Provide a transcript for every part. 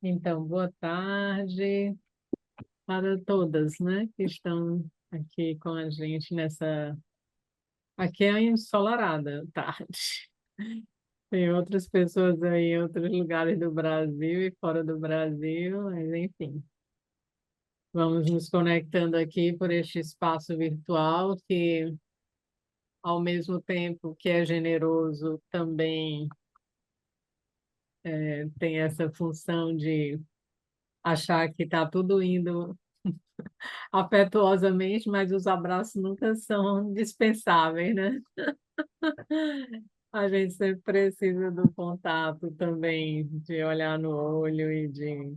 Então, boa tarde para todas, né, que estão aqui com a gente nessa. Aqui é ensolarada tarde. Tem outras pessoas aí em outros lugares do Brasil e fora do Brasil, mas enfim. Vamos nos conectando aqui por este espaço virtual que, ao mesmo tempo que é generoso, também tem essa função de achar que está tudo indo afetuosamente, mas os abraços nunca são dispensáveis, né? A gente sempre precisa do contato também, de olhar no olho e de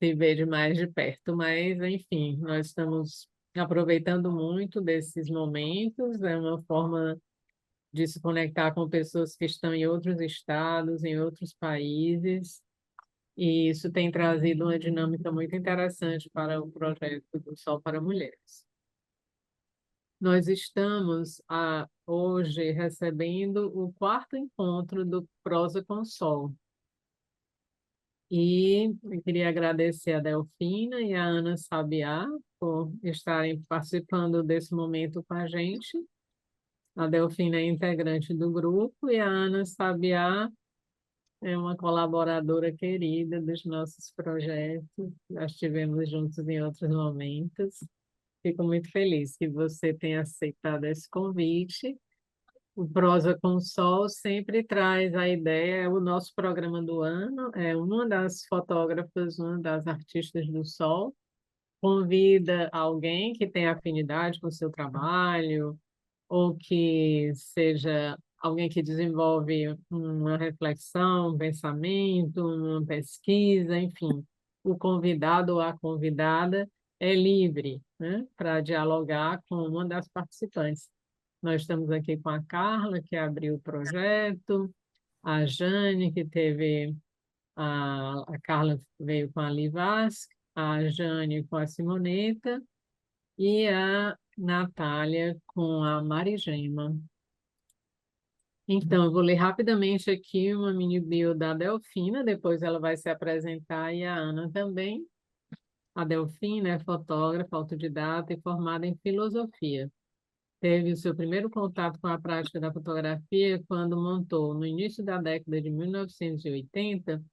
se ver de mais de perto. Mas, enfim, nós estamos aproveitando muito desses momentos, é uma forma de se conectar com pessoas que estão em outros estados, em outros países, e isso tem trazido uma dinâmica muito interessante para o projeto do Sol para Mulheres. Nós estamos hoje recebendo o quarto encontro do Prosa com Sol. E eu queria agradecer a Delfina e a Ana Sabiá por estarem participando desse momento com a gente. A Delfina é integrante do grupo e a Ana Sabiá é uma colaboradora querida dos nossos projetos. Nós estivemos juntos em outros momentos. Fico muito feliz que você tenha aceitado esse convite. O Prosa com o Sol sempre traz a ideia, é o nosso programa do ano, é uma das fotógrafas, uma das artistas do Sol, convida alguém que tem afinidade com o seu trabalho, ou que seja alguém que desenvolve uma reflexão, um pensamento, uma pesquisa, enfim. O convidado ou a convidada é livre, né, para dialogar com uma das participantes. Nós estamos aqui com a Carla, que abriu o projeto, a Jane, que teve a Carla veio com a Livas, a Jane com a Simoneta e a Natália com a Marigema. Então, eu vou ler rapidamente aqui uma mini bio da Delfina, depois ela vai se apresentar, e a Ana também. A Delfina é fotógrafa, autodidata e formada em filosofia. Teve o seu primeiro contato com a prática da fotografia quando montou, no início da década de 1980,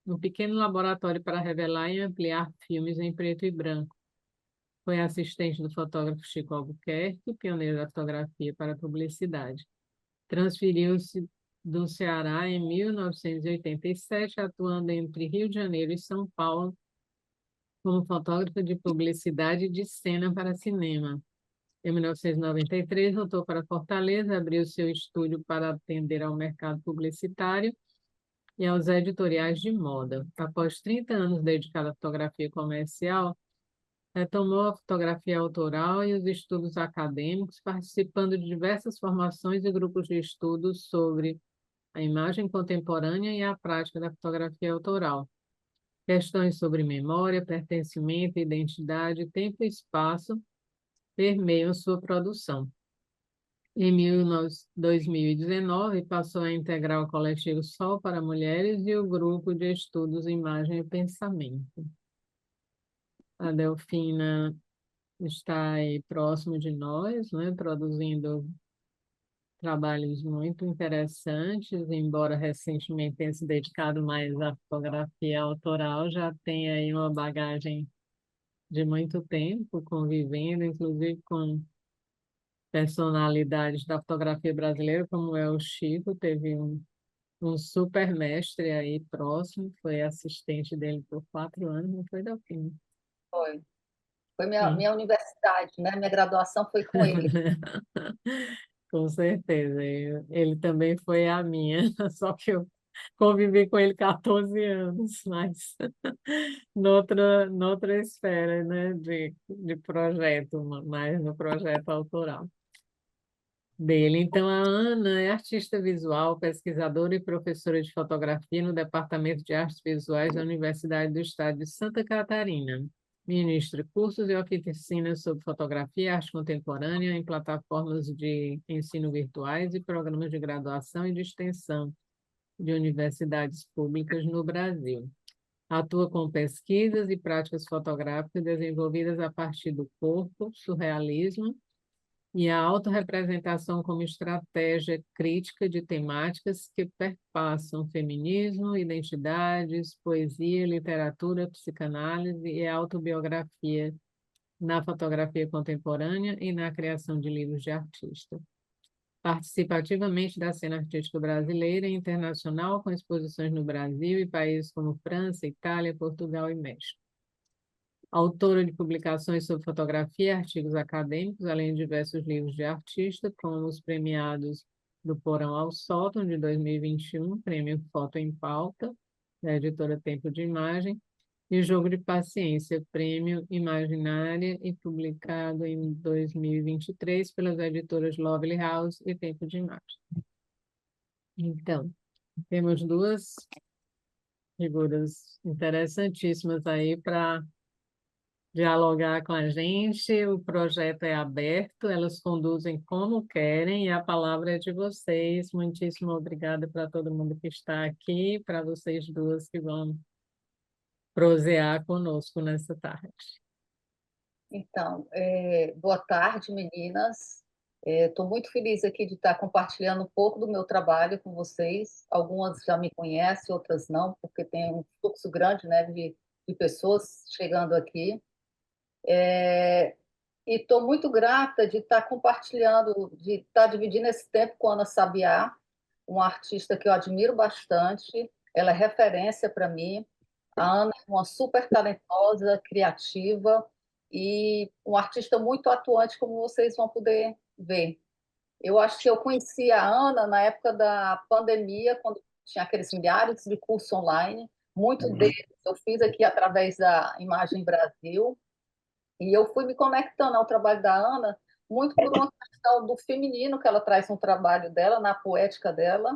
um pequeno laboratório para revelar e ampliar filmes em preto e branco. Foi assistente do fotógrafo Chico Albuquerque, pioneiro da fotografia para a publicidade. Transferiu-se do Ceará em 1987, atuando entre Rio de Janeiro e São Paulo como fotógrafa de publicidade e de cena para cinema. Em 1993, voltou para Fortaleza, abriu seu estúdio para atender ao mercado publicitário e aos editoriais de moda. Após 30 anos dedicado à fotografia comercial, retomou a fotografia autoral e os estudos acadêmicos, participando de diversas formações e grupos de estudos sobre a imagem contemporânea e a prática da fotografia autoral. Questões sobre memória, pertencimento, identidade, tempo e espaço permeiam sua produção. Em 2019, passou a integrar o coletivo Sol para Mulheres e o grupo de estudos Imagem e Pensamento. A Delfina está aí próximo de nós, né, produzindo trabalhos muito interessantes, embora recentemente tenha se dedicado mais à fotografia autoral, já tem aí uma bagagem de muito tempo convivendo, inclusive com personalidades da fotografia brasileira, como é o Chico, teve um super mestre aí próximo, foi assistente dele por 4 anos, não foi, Delfim? Foi. Foi minha Sim. universidade, né? Minha graduação foi com ele. Com certeza. Ele também foi a minha, só que eu convivi com ele 14 anos, mas noutra esfera, né, de projeto, mais no projeto autoral dele. Então, a Ana é artista visual, pesquisadora e professora de fotografia no Departamento de Artes Visuais da Universidade do Estado de Santa Catarina. Ministra cursos e oficinas sobre fotografia e arte contemporânea em plataformas de ensino virtuais e programas de graduação e de extensão de universidades públicas no Brasil. Atua com pesquisas e práticas fotográficas desenvolvidas a partir do corpo, surrealismo e a autorrepresentação como estratégia crítica de temáticas que perpassam feminismo, identidades, poesia, literatura, psicanálise e autobiografia na fotografia contemporânea e na criação de livros de artista. Participa ativamente da cena artística brasileira e internacional, com exposições no Brasil e países como França, Itália, Portugal e México. Autora de publicações sobre fotografia e artigos acadêmicos, além de diversos livros de artista, como os premiados do Porão ao Sótão, de 2021, Prêmio Foto em Pauta, da editora Tempo de Imagem, e Jogo de Paciência, Prêmio Imaginária, e publicado em 2023 pelas editoras Lovely House e Tempo de Imagem. Então, temos duas figuras interessantíssimas aí para dialogar com a gente. O projeto é aberto, elas conduzem como querem e a palavra é de vocês. Muitíssimo obrigada para todo mundo que está aqui, para vocês duas que vão prosear conosco nessa tarde. Então, boa tarde, meninas. Estou muito feliz aqui de estar compartilhando um pouco do meu trabalho com vocês. Algumas já me conhecem, outras não, porque tem um fluxo grande, né, de pessoas chegando aqui. E estou muito grata de estar compartilhando, de estar dividindo esse tempo com a Ana Sabiá, uma artista que eu admiro bastante. Ela é referência para mim. A Ana é uma super talentosa, criativa e um artista muito atuante, como vocês vão poder ver. Eu acho que eu conheci a Ana na época da pandemia, quando tinha aqueles milhares de cursos online. Muito deles eu fiz aqui através da Imagem Brasil. E eu fui me conectando ao trabalho da Ana muito por uma questão do feminino que ela traz no trabalho dela, na poética dela.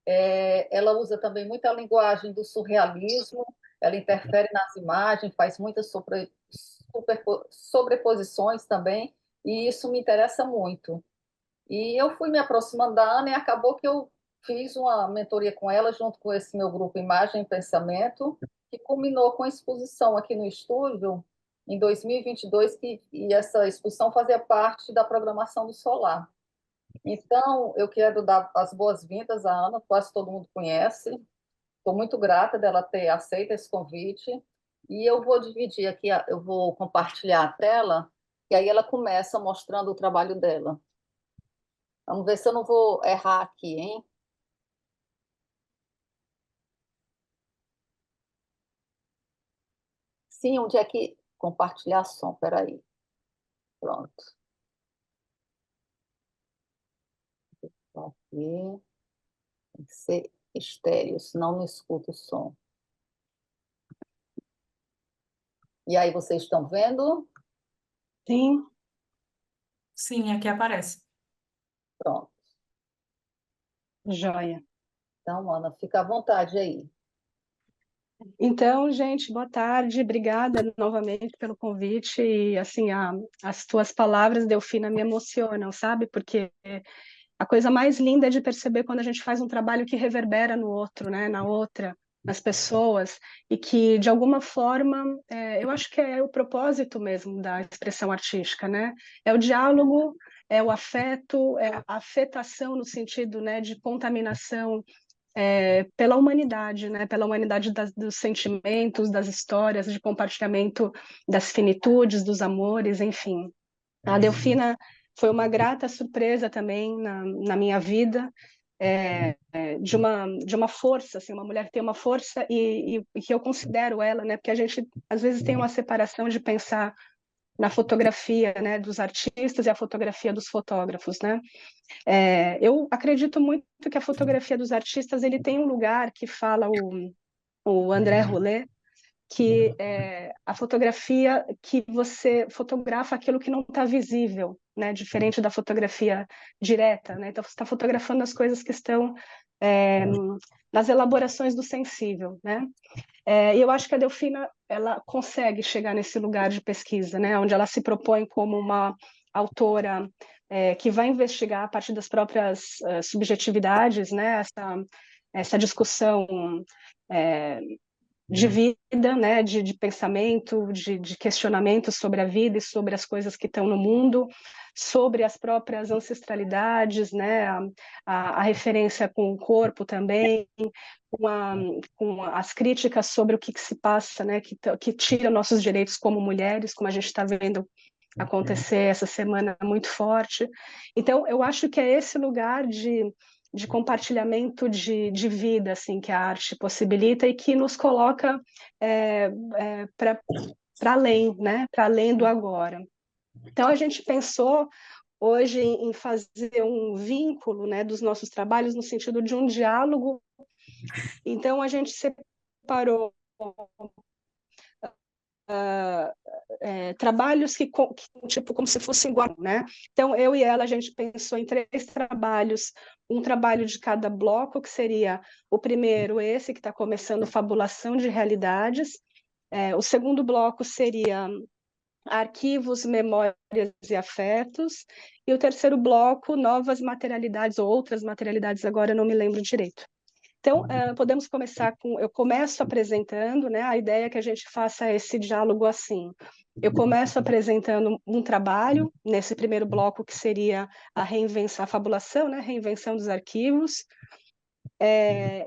Ela usa também muita linguagem do surrealismo, ela interfere nas imagens, faz muitas sobreposições também, e isso me interessa muito. E eu fui me aproximando da Ana e acabou que eu fiz uma mentoria com ela, junto com esse meu grupo Imagem e Pensamento, que culminou com a exposição aqui no estúdio em 2022, e essa exposição fazia parte da programação do Solar. Então, eu quero dar as boas-vindas à Ana, quase todo mundo conhece. Estou muito grata dela ter aceito esse convite. E eu vou dividir aqui, eu vou compartilhar a tela, e aí ela começa mostrando o trabalho dela. Vamos ver se eu não vou errar aqui, hein? Sim, onde é que compartilhar som? Peraí. Pronto. Aqui. Tem que ser estéreo, senão não escuto o som. E aí, vocês estão vendo? Sim. Sim, aqui aparece. Pronto. Joia. Então, Ana, fica à vontade aí. Então, gente, boa tarde. Obrigada novamente pelo convite. E, assim, as tuas palavras, Delfina, me emocionam, sabe? Porque a coisa mais linda é de perceber quando a gente faz um trabalho que reverbera no outro, né? Na outra, nas pessoas, e que, de alguma forma, eu acho que é o propósito mesmo da expressão artística, né? É o diálogo, é o afeto, é a afetação no sentido, né, de contaminação pela humanidade, né? Pela humanidade dos sentimentos, das histórias, de compartilhamento das finitudes, dos amores, enfim. A Delfina foi uma grata surpresa também na minha vida, de uma força, assim, uma mulher que tem uma força e que eu considero ela, né? Porque a gente às vezes tem uma separação de pensar na fotografia, né, dos artistas e a fotografia dos fotógrafos, né? Eu acredito muito que a fotografia dos artistas ele tem um lugar que fala o André Roulet, que é a fotografia que você fotografa aquilo que não está visível, né? Diferente da fotografia direta, né? Então você está fotografando as coisas que estão nas elaborações do sensível, né? E eu acho que a Delfina ela consegue chegar nesse lugar de pesquisa, né? Onde ela se propõe como uma autora que vai investigar a partir das próprias subjetividades, né? Essa discussão de vida, né, de pensamento, de questionamento sobre a vida e sobre as coisas que estão no mundo, sobre as próprias ancestralidades, né, a referência com o corpo também, com, com as críticas sobre o que se passa, né, que tira nossos direitos como mulheres, como a gente está vendo acontecer essa semana muito forte. Então, eu acho que é esse lugar de compartilhamento de vida assim que a arte possibilita e que nos coloca para além, né? Para além do agora. Então, a gente pensou hoje em fazer um vínculo, né, dos nossos trabalhos no sentido de um diálogo. Então, a gente separou trabalhos que tipo como se fossem igual, né? Então eu e ela a gente pensou em 3 trabalhos, um trabalho de cada bloco, que seria o primeiro esse que está começando, fabulação de realidades, o segundo bloco seria arquivos, memórias e afetos, e o terceiro bloco, novas materialidades ou outras materialidades, agora eu não me lembro direito. Então, podemos começar com... Eu começo apresentando, né? A ideia é que a gente faça esse diálogo assim. Eu começo apresentando um trabalho, nesse primeiro bloco, que seria a reinvenção, a fabulação, né? Reinvenção dos arquivos.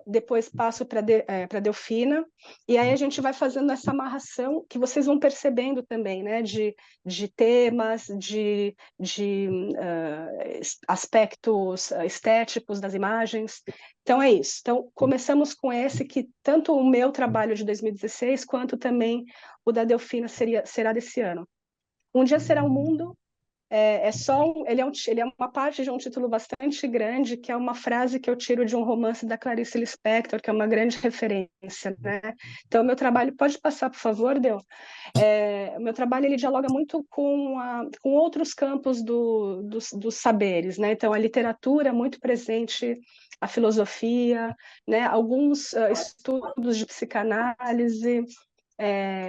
Depois passo para Delfina, e aí a gente vai fazendo essa amarração que vocês vão percebendo também, né, de temas, aspectos estéticos das imagens. Então é isso. Então começamos com esse, que tanto o meu trabalho de 2016 quanto também o da Delfina será desse ano. Um dia será o mundo. Ele é uma parte de um título bastante grande, que é uma frase que eu tiro de um romance da Clarice Lispector, que é uma grande referência, né? Então, meu trabalho, pode passar, por favor, Del? O meu trabalho ele dialoga muito com outros campos dos saberes, né? Então, a literatura é muito presente, a filosofia, né? Alguns estudos de psicanálise,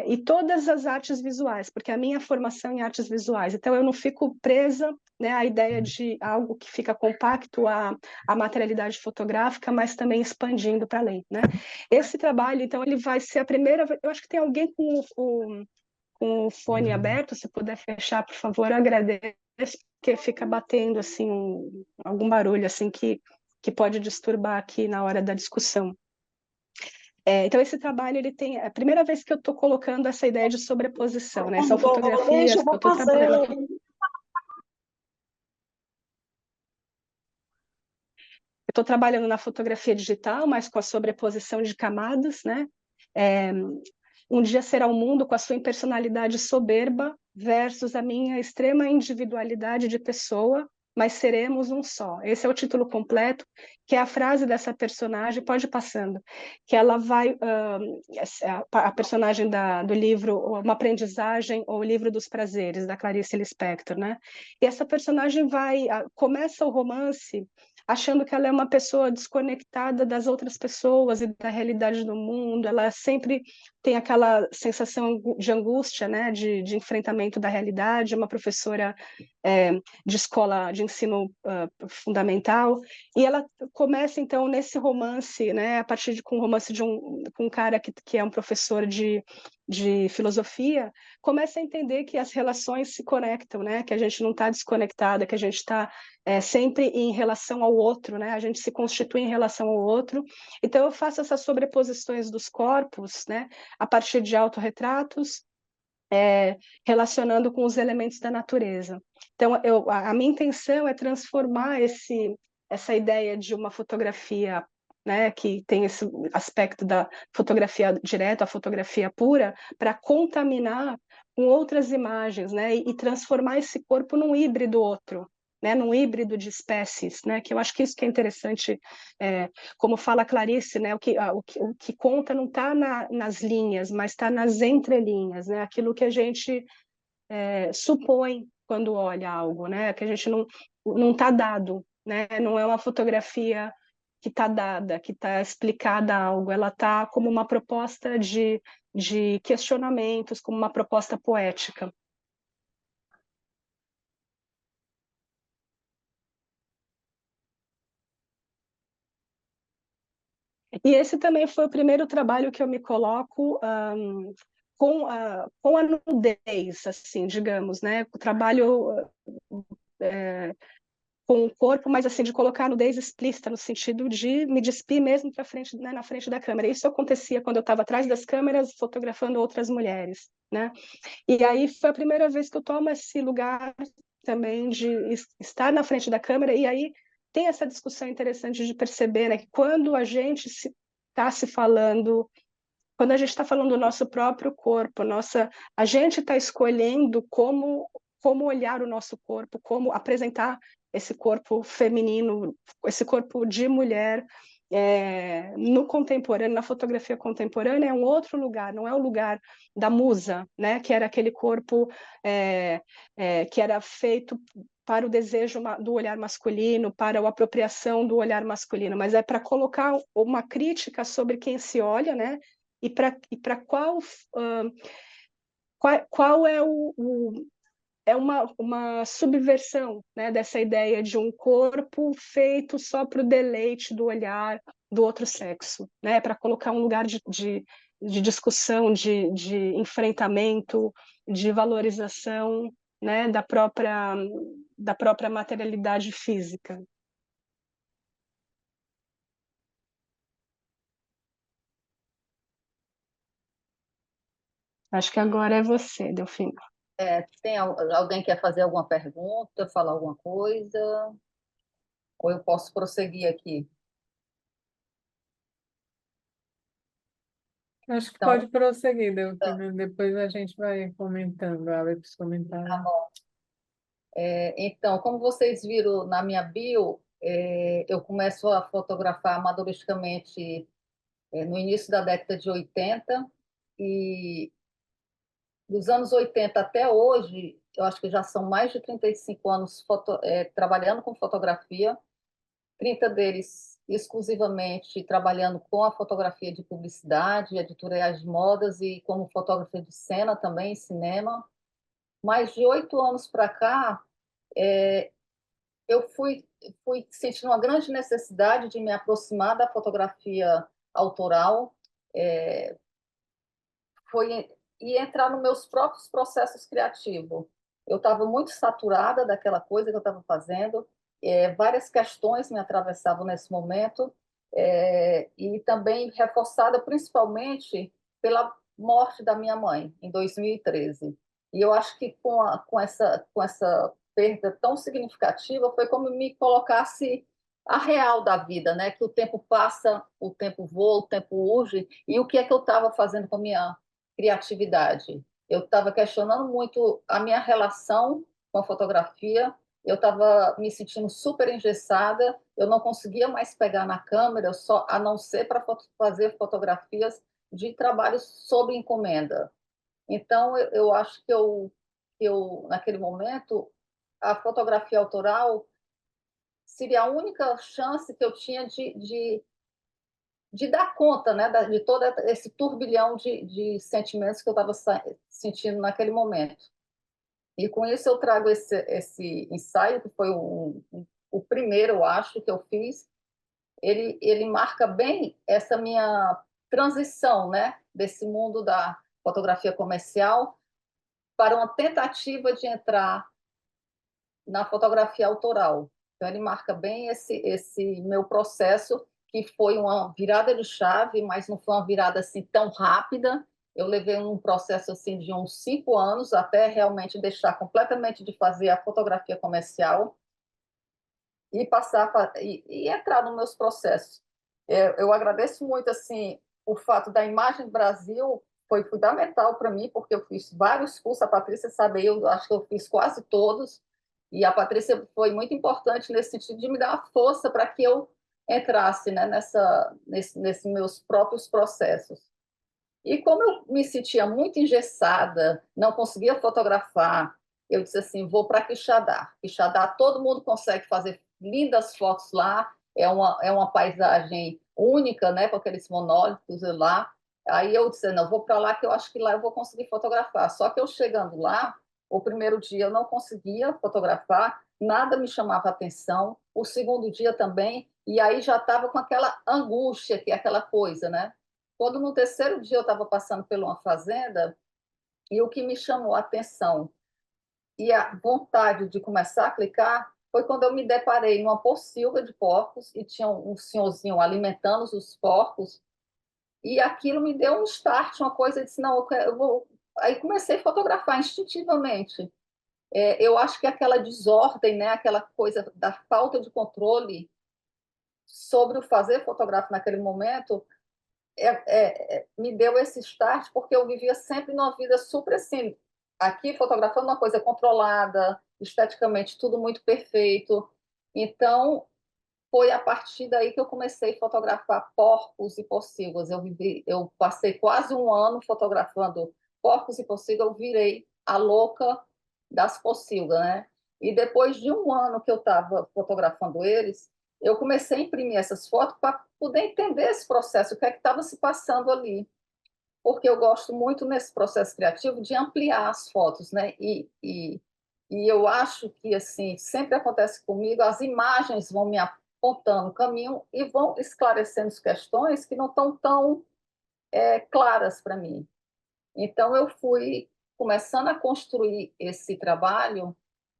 e todas as artes visuais, porque a minha formação em artes visuais, então eu não fico presa, né, à ideia de algo que fica compacto à materialidade fotográfica, mas também expandindo para além, né? Esse trabalho, então, ele vai ser a primeira... Eu acho que tem alguém com o fone aberto, se puder fechar, por favor, eu agradeço, porque fica batendo, assim, algum barulho, assim, que pode disturbar aqui na hora da discussão. Então, esse trabalho, ele tem... É a primeira vez que eu estou colocando essa ideia de sobreposição, né? São fotografias que eu estou trabalhando... Eu estou trabalhando na fotografia digital, mas com a sobreposição de camadas, né? Um dia será o mundo com a sua impersonalidade soberba versus a minha extrema individualidade de pessoa, mas seremos um só. Esse é o título completo, que é a frase dessa personagem, pode ir passando, que ela vai, a personagem do livro Uma Aprendizagem ou O Livro dos Prazeres, da Clarice Lispector, né? E essa personagem começa o romance achando que ela é uma pessoa desconectada das outras pessoas e da realidade do mundo, ela sempre tem aquela sensação de angústia, né, de enfrentamento da realidade, uma professora de escola de ensino fundamental, e ela começa então nesse romance, né, a partir de um romance com um cara que é um professor de filosofia, começa a entender que as relações se conectam, né, que a gente não está desconectada, que a gente está sempre em relação ao outro, né, a gente se constitui em relação ao outro. Então eu faço essas sobreposições dos corpos, né, a partir de autorretratos, relacionando com os elementos da natureza. Então, a minha intenção é transformar essa ideia de uma fotografia, né, que tem esse aspecto da fotografia direta, a fotografia pura, para contaminar com outras imagens, né, e transformar esse corpo num híbrido outro, né, num híbrido de espécies, né, que eu acho que isso que é interessante, como fala Clarice, né, o que conta não está nas linhas, mas está nas entrelinhas, né, aquilo que a gente supõe quando olha algo, né, que a gente não está dado, né, não é uma fotografia que está dada, que está explicada algo, ela está como uma proposta de questionamentos, como uma proposta poética. E esse também foi o primeiro trabalho que eu me coloco com a nudez, assim, digamos, né? O trabalho com o corpo, mas assim, de colocar a nudez explícita, no sentido de me despir mesmo pra frente, né, na frente da câmera. Isso acontecia quando eu estava atrás das câmeras, fotografando outras mulheres, né? E aí foi a primeira vez que eu tomo esse lugar também de estar na frente da câmera, e aí tem essa discussão interessante de perceber, né, que quando a gente está se falando, quando a gente está falando do nosso próprio corpo, a gente está escolhendo como olhar o nosso corpo, como apresentar esse corpo feminino, esse corpo de mulher, no contemporâneo, na fotografia contemporânea, é um outro lugar, não é o lugar da musa, né, que era aquele corpo que era feito para o desejo do olhar masculino, para a apropriação do olhar masculino, mas é para colocar uma crítica sobre quem se olha, né, e para qual é é uma subversão, né, dessa ideia de um corpo feito só para o deleite do olhar do outro sexo, né, para colocar um lugar de discussão, de enfrentamento, de valorização, né, da própria materialidade física. Acho que agora é você, Delfim. Tem alguém que quer fazer alguma pergunta, falar alguma coisa? Ou eu posso prosseguir aqui? Acho que Então, pode prosseguir, Delfina. Depois a gente vai comentando, abre os tá comentários. bom. Então, como vocês viram na minha bio, eu começo a fotografar amadoristicamente no início da década de 80 e dos anos 80 até hoje, eu acho que já são mais de 35 anos trabalhando com fotografia, 30 deles exclusivamente trabalhando com a fotografia de publicidade, editoriais de modas e como fotógrafa de cena também, cinema. Mais de 8 anos para cá, eu fui sentindo uma grande necessidade de me aproximar da fotografia autoral, é, foi e entrar nos meus próprios processos criativos. Eu estava muito saturada daquela coisa que eu estava fazendo, várias questões me atravessavam nesse momento, e também reforçada principalmente pela morte da minha mãe, em 2013. E eu acho que com essa perda tão significativa foi como me colocasse a real da vida, né? Que o tempo passa, o tempo voa, o tempo urge, e o que é que eu estava fazendo com a minha criatividade. Eu estava questionando muito a minha relação com a fotografia, eu estava me sentindo super engessada, eu não conseguia mais pegar na câmera, só a não ser para fazer fotografias de trabalhos sob encomenda. Então, eu acho que eu, naquele momento, a fotografia autoral seria a única chance que eu tinha de dar conta, né, de todo esse turbilhão de sentimentos que eu estava sentindo naquele momento. E com isso eu trago esse ensaio, que foi o primeiro, eu acho, que eu fiz. Ele marca bem essa minha transição, né, desse mundo da fotografia comercial para uma tentativa de entrar na fotografia autoral. Então, ele marca bem esse meu processo, que foi uma virada de chave, mas não foi uma virada assim tão rápida. Eu levei um processo assim de uns 5 anos até realmente deixar completamente de fazer a fotografia comercial e passar e entrar nos meus processos. Eu agradeço muito assim o fato da Imagem Brasil, foi fundamental para mim, porque eu fiz vários cursos, a Patrícia sabe, eu acho que eu fiz quase todos, e a Patrícia foi muito importante nesse sentido de me dar uma força para que eu entrasse, né, nesses meus próprios processos. E como eu me sentia muito engessada, não conseguia fotografar, eu disse assim, vou para Quixadá. Quixadá, todo mundo consegue fazer lindas fotos lá, é uma paisagem única, né, com aqueles monólitos lá. Aí eu disse, não, vou para lá que eu acho que lá eu vou conseguir fotografar. Só que eu chegando lá, o primeiro dia eu não conseguia fotografar, nada me chamava atenção. O segundo dia também, E aí já estava com aquela angústia, que é aquela coisa, né? Quando no terceiro dia eu estava passando por uma fazenda, e o que me chamou a atenção e a vontade de começar a clicar foi quando eu me deparei numa pocilga de porcos e tinha um senhorzinho alimentando os porcos, e aquilo me deu um start, uma coisa, eu disse, não, eu vou... Aí comecei a fotografar instintivamente. Eu acho que aquela desordem, né, aquela coisa da falta de controle sobre o fazer fotográfico naquele momento, me deu esse start, porque eu vivia sempre numa vida super assim, aqui fotografando uma coisa controlada, esteticamente tudo muito perfeito. Então, foi a partir daí que eu comecei a fotografar porcos e pocilgas. Eu passei quase um ano fotografando porcos e pocilgas, eu virei a louca das pocilgas, né? E depois de um ano que eu estava fotografando eles, eu comecei a imprimir essas fotos para poder entender esse processo, o que é que estava se passando ali. Porque eu gosto muito nesse processo criativo de ampliar as fotos, né? E eu acho que assim sempre acontece comigo, as imagens vão me apontando o caminho e vão esclarecendo as questões que não estão tão claras para mim. Então eu fui começando a construir esse trabalho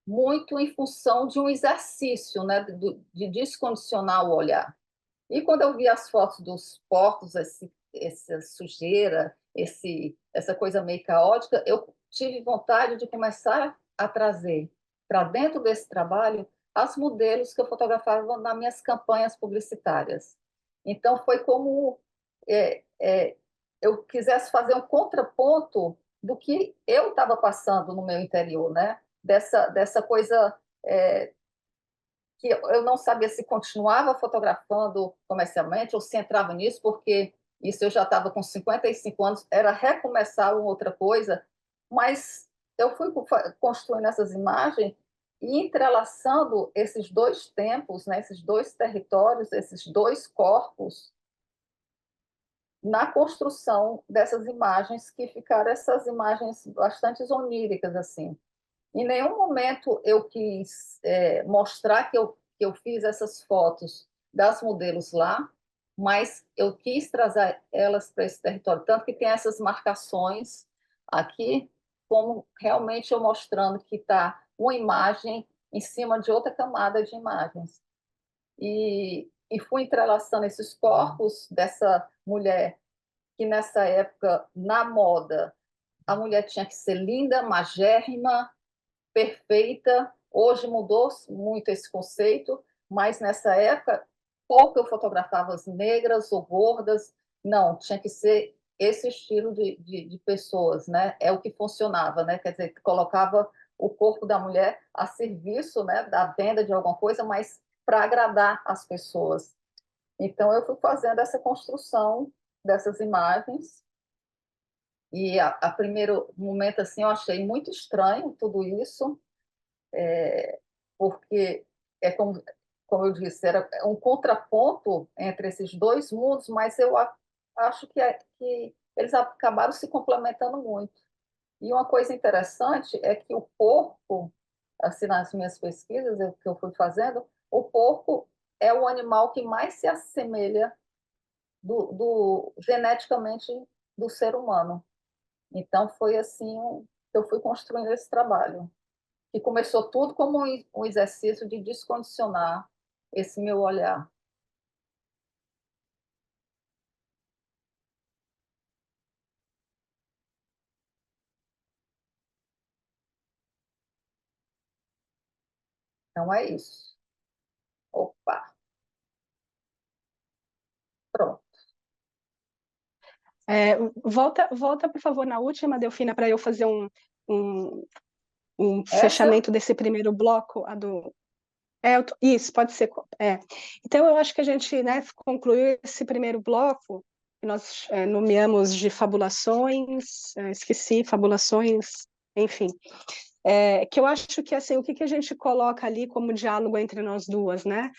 muito em função de um exercício, né, de descondicionar o olhar. E quando eu vi as fotos dos porcos, essa sujeira, essa coisa meio caótica, eu tive vontade de começar a trazer para dentro desse trabalho as modelos que eu fotografava nas minhas campanhas publicitárias. Então, foi como eu quisesse fazer um contraponto do que eu estava passando no meu interior, né? Dessa coisa que eu não sabia se continuava fotografando comercialmente ou se entrava nisso, porque isso eu já estava com 55 anos, era recomeçar uma outra coisa, mas eu fui construindo essas imagens e entrelaçando esses dois tempos, né, esses dois territórios, esses dois corpos, na construção dessas imagens, que ficaram essas imagens bastante oníricas, assim. Em nenhum momento eu quis mostrar que eu fiz essas fotos das modelos lá, mas eu quis trazer elas para esse território. Tanto que tem essas marcações aqui, como realmente eu mostrando que está uma imagem em cima de outra camada de imagens. E fui entrelaçando esses corpos dessa mulher, que nessa época, na moda, a mulher tinha que ser linda, magérrima, perfeita. Hoje mudou muito esse conceito, mas nessa época pouco eu fotografava as negras ou gordas. Não, tinha que ser esse estilo de pessoas, né? É o que funcionava, né? Quer dizer, colocava o corpo da mulher a serviço, né, da venda de alguma coisa, mas para agradar as pessoas. Então eu fui fazendo essa construção dessas imagens e a primeiro momento assim eu achei muito estranho tudo isso, porque é como eu disse, era um contraponto entre esses dois mundos, mas eu acho que eles acabaram se complementando muito. E uma coisa interessante é que o porco, assim, nas minhas pesquisas que eu fui fazendo, o porco é o animal que mais se assemelha geneticamente do ser humano. Então, foi assim que eu fui construindo esse trabalho, que começou tudo como um exercício de descondicionar esse meu olhar. Então, é isso. Opa, pronto. Volta, por favor, na última, Delfina, para eu fazer um, um Essa, fechamento desse primeiro bloco. Isso, pode ser. Então, eu acho que a gente, né, concluiu esse primeiro bloco, que nós nomeamos de fabulações, esqueci, fabulações, enfim. Que eu acho que assim, o que a gente coloca ali como diálogo entre nós duas, né?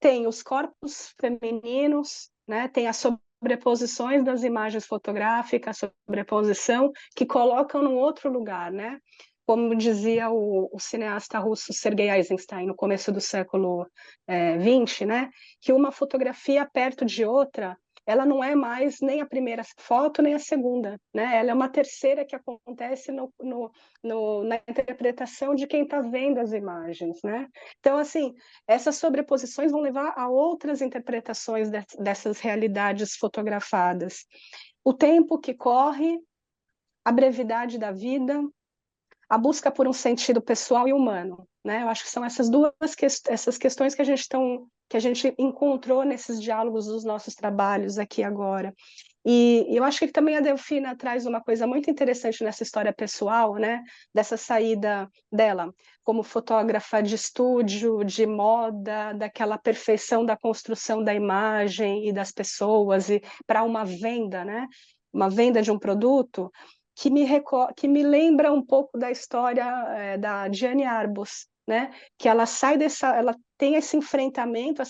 Tem os corpos femininos, né? Tem as sobreposições das imagens fotográficas, sobreposição, que colocam num outro lugar, né? como dizia o cineasta russo Sergei Eisenstein no começo do século XX, né, que uma fotografia perto de outra, ela não é mais nem a primeira foto nem a segunda, né? Ela é uma terceira que acontece na interpretação de quem está vendo as imagens, né? Então, assim, essas sobreposições vão levar a outras interpretações dessas realidades fotografadas. O tempo que corre, a brevidade da vida, a busca por um sentido pessoal e humano, né? Eu acho que são essas questões que a gente encontrou nesses diálogos dos nossos trabalhos aqui agora. E eu acho que também a Delfina traz uma coisa muito interessante nessa história pessoal, né? Dessa saída dela como fotógrafa de estúdio, de moda, daquela perfeição da construção da imagem e das pessoas e para uma venda, né? Uma venda de um produto que me lembra um pouco da história da Diane Arbus, né? Que ela sai ela tem esse enfrentamento,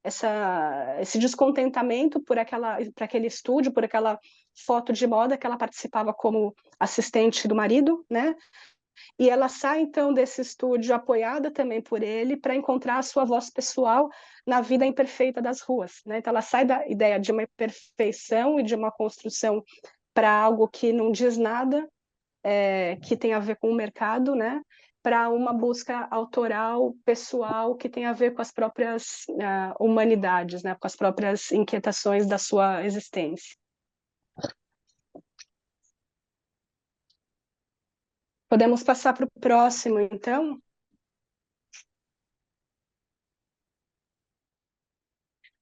esse descontentamento por aquele estúdio, por aquela foto de moda que ela participava como assistente do marido, né? E ela sai então desse estúdio apoiada também por ele para encontrar a sua voz pessoal na vida imperfeita das ruas, né? Então ela sai da ideia de uma perfeição e de uma construção para algo que não diz nada, que tem a ver com o mercado, né? Para uma busca autoral, pessoal, que tem a ver com as próprias humanidades, né? Com as próprias inquietações da sua existência. Podemos passar para o próximo, então?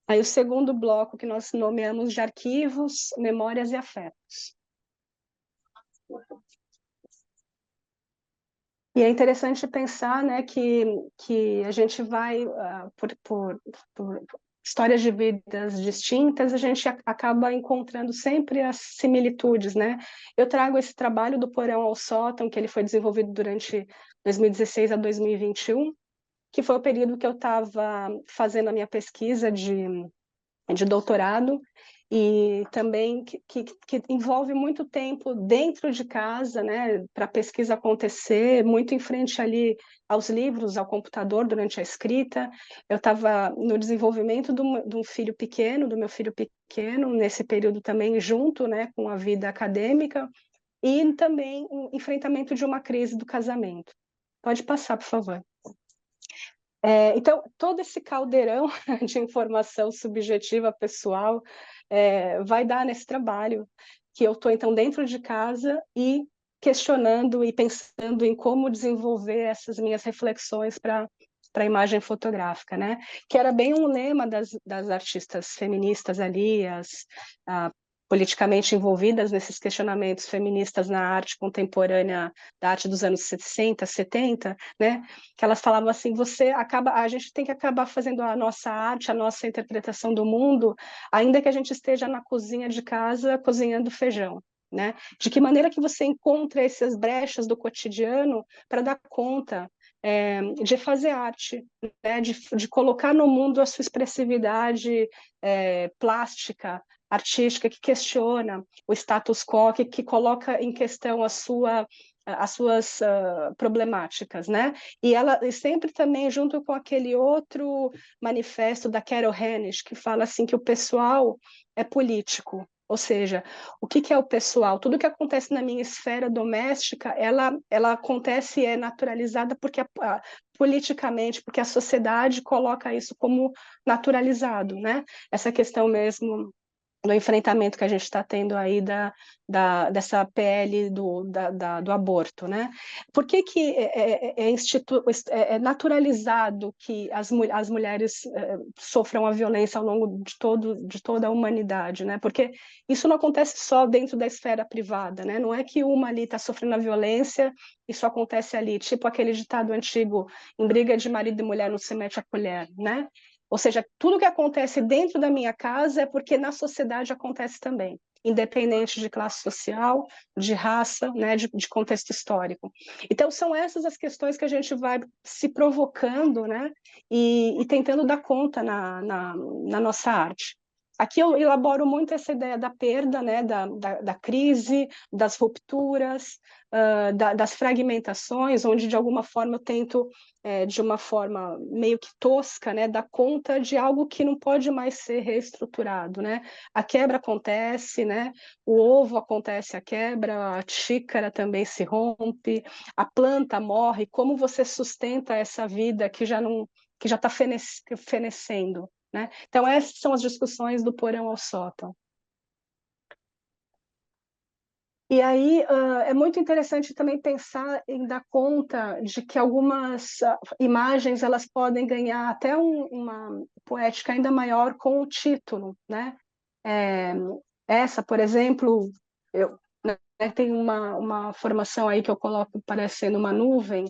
Aí o segundo bloco que nós nomeamos de arquivos, memórias e afetos. E é interessante pensar, né, que a gente vai, por histórias de vidas distintas, a gente acaba encontrando sempre as similitudes, né? Eu trago esse trabalho do porão ao sótão, que ele foi desenvolvido durante 2016 a 2021, que foi o período que eu estava fazendo a minha pesquisa de doutorado, e também que envolve muito tempo dentro de casa, né, para a pesquisa acontecer, muito em frente ali aos livros, ao computador durante a escrita. Eu estava no desenvolvimento de um filho pequeno, do meu filho pequeno, nesse período também junto, né, com a vida acadêmica, e também o enfrentamento de uma crise do casamento. Pode passar, por favor. Então, todo esse caldeirão de informação subjetiva, pessoal, vai dar nesse trabalho, que eu estou, então, dentro de casa e questionando e pensando em como desenvolver essas minhas reflexões para a imagem fotográfica, né? Que era bem um lema das artistas feministas ali, as politicamente envolvidas nesses questionamentos feministas na arte contemporânea, da arte dos anos 60, 70, né? Que elas falavam assim, a gente tem que acabar fazendo a nossa arte, a nossa interpretação do mundo, ainda que a gente esteja na cozinha de casa cozinhando feijão, né? De que maneira que você encontra essas brechas do cotidiano para dar conta de fazer arte, né? De colocar no mundo a sua expressividade plástica, artística, que questiona o status quo, que coloca em questão as suas problemáticas, né? E sempre também junto com aquele outro manifesto da Carol Hennish, que fala assim que o pessoal é político, ou seja, o que é o pessoal? Tudo que acontece na minha esfera doméstica, ela acontece e é naturalizada politicamente, porque a sociedade coloca isso como naturalizado, né? Essa questão mesmo do enfrentamento que a gente está tendo aí dessa PL do aborto, né? Por que é naturalizado que as mulheres sofram a violência ao longo de toda a humanidade, né? Porque isso não acontece só dentro da esfera privada, né? Não é que uma ali está sofrendo a violência, isso acontece ali, tipo aquele ditado antigo, em briga de marido e mulher não se mete a colher, né? Ou seja, tudo que acontece dentro da minha casa é porque na sociedade acontece também, independente de classe social, de raça, né, de contexto histórico. Então, são essas as questões que a gente vai se provocando, né, e tentando dar conta na nossa arte. aqui eu elaboro muito essa ideia da perda, né, da crise, das rupturas, das fragmentações, onde de alguma forma eu tento, de uma forma meio que tosca, né, dar conta de algo que não pode mais ser reestruturado, né? A quebra acontece, né? O ovo acontece a quebra, a xícara também se rompe, a planta morre. Como você sustenta essa vida que já está fenecendo, né? Então, essas são as discussões do porão ao sótão. E aí é muito interessante também pensar em dar conta de que algumas imagens elas podem ganhar até uma poética ainda maior com o título, né? Essa, por exemplo, eu tenho uma formação aí que eu coloco parecendo uma nuvem,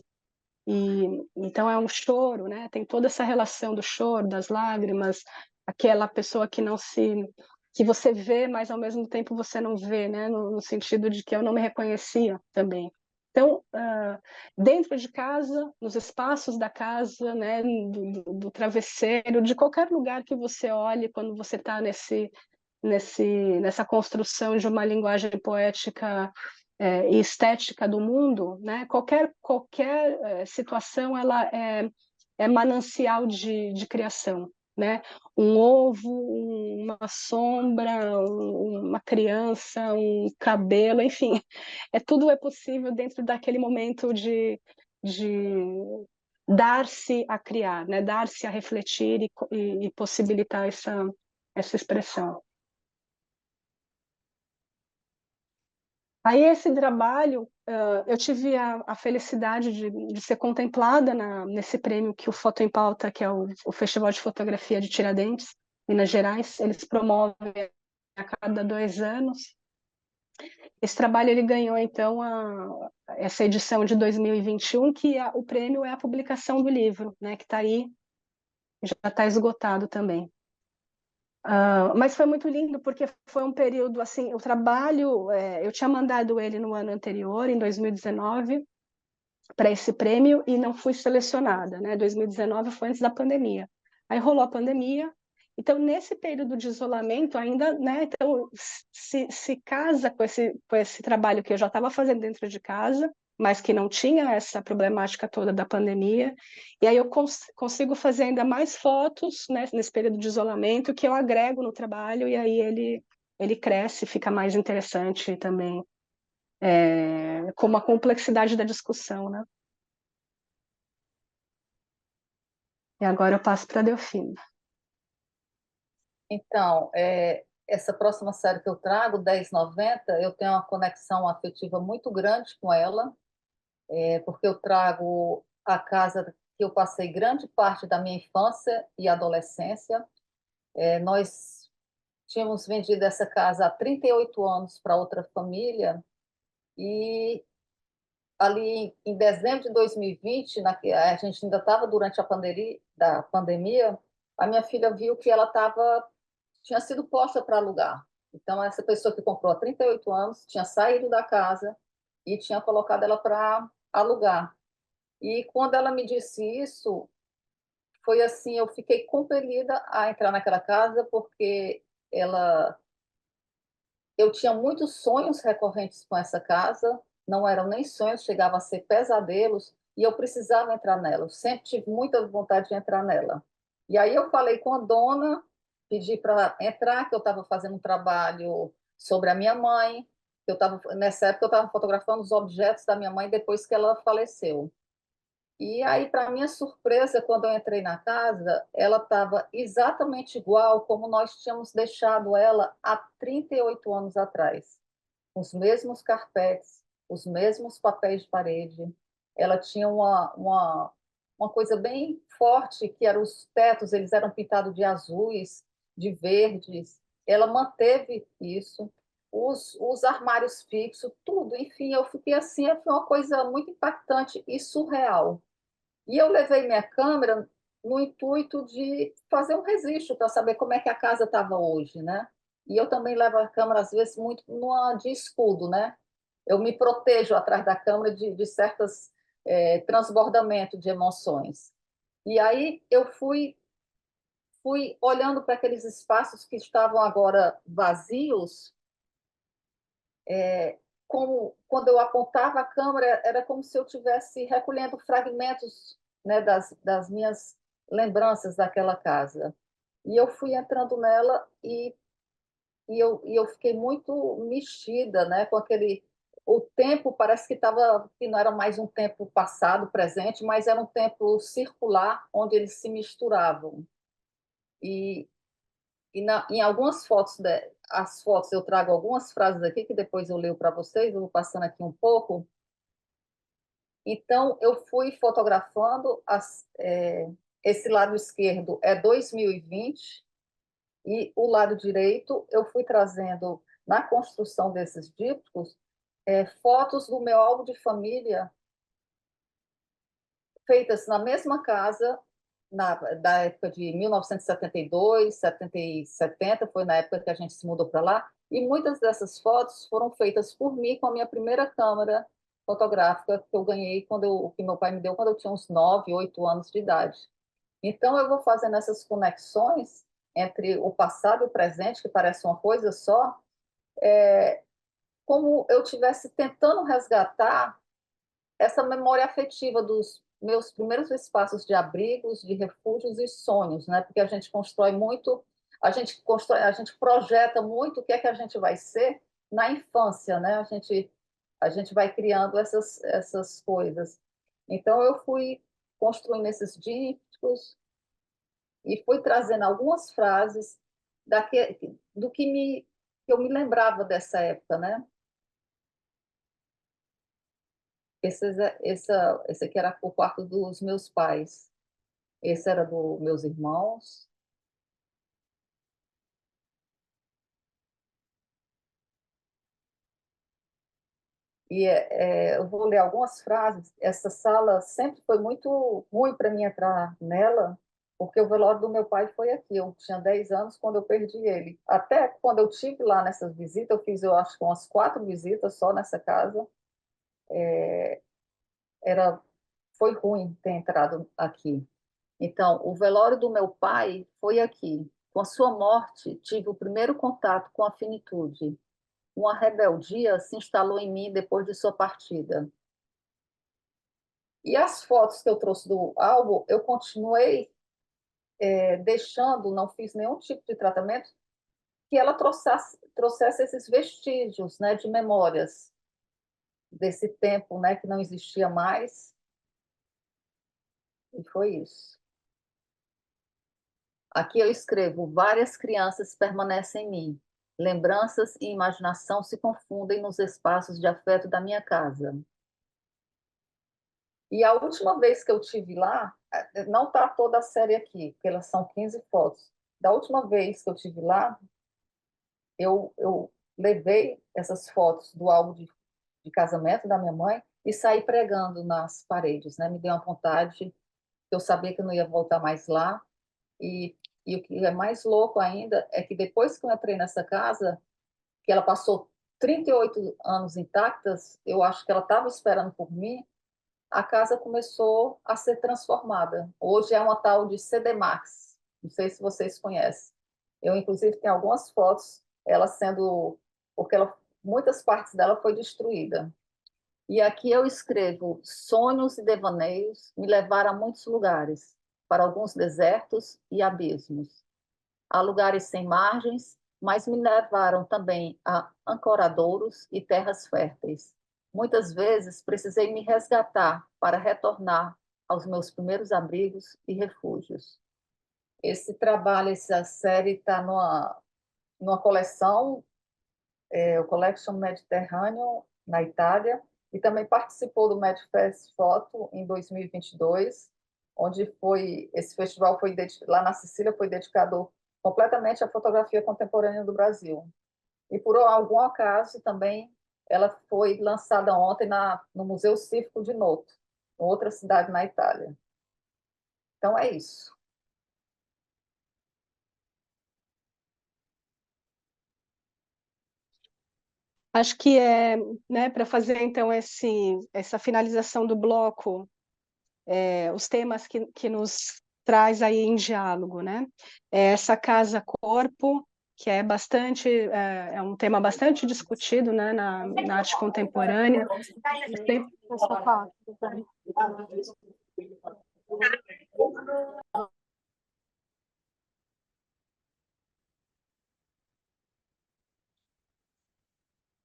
e então é um choro, né? Tem toda essa relação do choro, das lágrimas, aquela pessoa que você vê, mas ao mesmo tempo você não vê, né? No sentido de que eu não me reconhecia também. Então, dentro de casa, nos espaços da casa, né? Do travesseiro, de qualquer lugar que você olhe quando você está nessa construção de uma linguagem poética e estética do mundo, né? Qualquer situação ela é manancial de criação, né? Um ovo, uma sombra, uma criança, um cabelo, enfim, tudo é possível dentro daquele momento de dar-se a criar, né? Dar-se a refletir e possibilitar essa expressão. Aí esse trabalho, eu tive a felicidade de ser contemplada nesse prêmio que o Foto em Pauta, que é o Festival de Fotografia de Tiradentes, Minas Gerais, eles promovem a cada 2 anos. Esse trabalho ele ganhou, então, essa edição de 2021, que o prêmio é a publicação do livro, né, que está aí, já está esgotado também. Mas foi muito lindo porque foi um período assim, o trabalho, eu tinha mandado ele no ano anterior, em 2019, para esse prêmio e não fui selecionada, né? 2019 foi antes da pandemia. Aí rolou a pandemia, então nesse período de isolamento ainda, né? Então se casa com esse trabalho que eu já estava fazendo dentro de casa, mas que não tinha essa problemática toda da pandemia. E aí eu consigo fazer ainda mais fotos, né, nesse período de isolamento, que eu agrego no trabalho, e aí ele cresce, fica mais interessante também, com a complexidade da discussão, né? E agora eu passo para a Delfina. Então, essa próxima série que eu trago, 1090, eu tenho uma conexão afetiva muito grande com ela, porque eu trago a casa que eu passei grande parte da minha infância e adolescência. Nós tínhamos vendido essa casa há 38 anos para outra família, e ali em dezembro de 2020, a gente ainda estava durante a pandemia, a minha filha viu que ela tinha sido posta para alugar. Então, essa pessoa que comprou há 38 anos tinha saído da casa e tinha colocado ela para alugar. E quando ela me disse isso, foi assim, eu fiquei compelida a entrar naquela casa porque eu tinha muitos sonhos recorrentes com essa casa, não eram nem sonhos, chegavam a ser pesadelos, e eu precisava entrar nela. Eu sempre tive muita vontade de entrar nela. E aí eu falei com a dona, pedi para entrar, que eu estava fazendo um trabalho sobre a minha mãe, nessa época eu estava fotografando os objetos da minha mãe depois que ela faleceu. E aí, para minha surpresa, quando eu entrei na casa, ela estava exatamente igual como nós tínhamos deixado ela há 38 anos atrás. Os mesmos carpetes, os mesmos papéis de parede. Ela tinha uma coisa bem forte, que eram os tetos, eles eram pintados de azuis, de verdes. Ela manteve isso. Os armários fixos, tudo. Enfim, eu fiquei assim, foi uma coisa muito impactante e surreal. E eu levei minha câmera no intuito de fazer um registro para saber como é que a casa estava hoje, né? E eu também levo a câmera, às vezes, muito de escudo, né? Eu me protejo atrás da câmera de certos transbordamentos de emoções. E aí eu fui fui olhando para aqueles espaços que estavam agora vazios, como quando eu apontava a câmera, era como se eu estivesse recolhendo fragmentos, né, das minhas lembranças daquela casa. E eu fui entrando nela e eu fiquei muito mexida, né, com aquele... O tempo parece que não era mais um tempo passado, presente, mas era um tempo circular, onde eles se misturavam. E, em algumas fotos, as fotos eu trago algumas frases aqui, que depois eu leio para vocês, eu vou passando aqui um pouco. Então, eu fui fotografando esse lado esquerdo é 2020 e o lado direito eu fui trazendo, na construção desses dípticos, fotos do meu álbum de família feitas na mesma casa, da época de 1972, 70 e 70, foi na época que a gente se mudou para lá, e muitas dessas fotos foram feitas por mim com a minha primeira câmera fotográfica que eu ganhei que meu pai me deu quando eu tinha uns 9, 8 anos de idade. Então eu vou fazendo essas conexões entre o passado e o presente, que parece uma coisa só, como eu estivesse tentando resgatar essa memória afetiva dos meus primeiros espaços de abrigos, de refúgios e sonhos, né? Porque a gente constrói muito, a gente projeta muito o que é que a gente vai ser na infância, né? A gente vai criando essas coisas. Então eu fui construindo esses dípticos e fui trazendo algumas frases do que eu me lembrava dessa época, né? Esse aqui era o quarto dos meus pais. Esse era dos meus irmãos. E eu vou ler algumas frases. Essa sala sempre foi muito ruim para mim entrar nela, porque o velório do meu pai foi aqui. Eu tinha 10 anos quando eu perdi ele. Até quando eu tive lá nessas visitas, eu fiz, eu acho, umas 4 visitas só nessa casa. Era, foi ruim ter entrado aqui. Então, o velório do meu pai foi aqui. Com a sua morte, tive o primeiro contato com a finitude. Uma rebeldia se instalou em mim depois de sua partida. E as fotos que eu trouxe do álbum, eu continuei deixando, não fiz nenhum tipo de tratamento, que ela trouxesse esses vestígios, né, de memórias desse tempo, né, que não existia mais. E foi isso. Aqui eu escrevo: várias crianças permanecem em mim. Lembranças e imaginação se confundem nos espaços de afeto da minha casa. E a última vez que eu tive lá, não está toda a série aqui, porque elas são 15 fotos. Da última vez que eu tive lá, eu levei essas fotos do álbum de casamento da minha mãe e saí pregando nas paredes, né? Me deu uma vontade, eu sabia que eu não ia voltar mais lá. E, e o que é mais louco ainda é que depois que eu entrei nessa casa, que ela passou 38 anos intactas, eu acho que ela estava esperando por mim, a casa começou a ser transformada. Hoje é uma tal de CDMax, não sei se vocês conhecem. Eu, inclusive, tenho algumas fotos, ela sendo... porque muitas partes dela foi destruída. E aqui eu escrevo: sonhos e devaneios me levaram a muitos lugares, para alguns desertos e abismos. Há lugares sem margens, mas me levaram também a ancoradouros e terras férteis. Muitas vezes precisei me resgatar para retornar aos meus primeiros abrigos e refúgios. Esse trabalho, essa série está numa coleção, o Collection Mediterranean, na Itália, e também participou do Medfest Foto em 2022, onde esse festival foi lá na Sicília, foi dedicado completamente à fotografia contemporânea do Brasil. E por algum acaso também ela foi lançada ontem no Museu Cívico de Noto, outra cidade na Itália. Então é isso. Acho que né, para fazer então essa finalização do bloco, os temas que nos traz aí em diálogo, né? É essa casa-corpo, que é bastante, é um tema bastante discutido, né, na arte contemporânea. Sempre essa parte, né?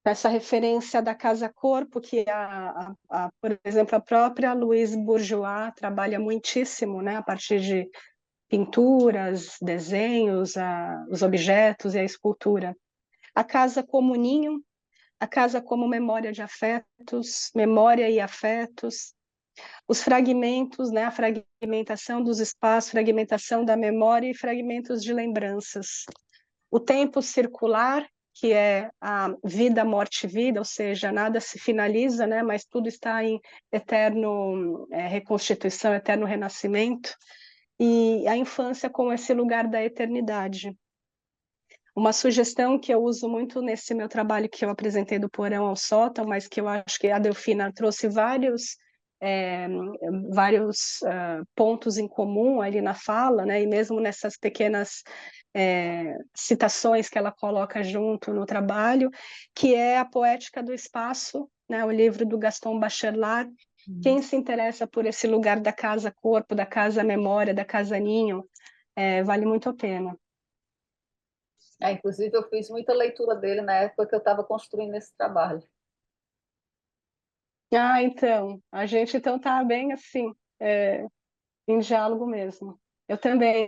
Essa referência da casa-corpo, que por exemplo, a própria Louise Bourgeois trabalha muitíssimo, né, a partir de pinturas, desenhos, os objetos e a escultura. A casa como ninho, a casa como memória de afetos, memória e afetos, os fragmentos, né, a fragmentação dos espaços, fragmentação da memória e fragmentos de lembranças. O tempo circular, que é a vida, morte, vida, ou seja, nada se finaliza, né, mas tudo está em eterno reconstituição, eterno renascimento, e a infância como esse lugar da eternidade. Uma sugestão que eu uso muito nesse meu trabalho que eu apresentei do porão ao sótão, mas que eu acho que a Delfina trouxe vários pontos em comum ali na fala, né? E mesmo nessas pequenas citações que ela coloca junto no trabalho, que é a Poética do Espaço, né? O livro do Gaston Bachelard. Quem se interessa por esse lugar da casa-corpo, da casa-memória, da casa-ninho, vale muito a pena. Inclusive, eu fiz muita leitura dele na época que eu estava construindo esse trabalho. Ah, então, a gente então tá bem assim, em diálogo mesmo. Eu também.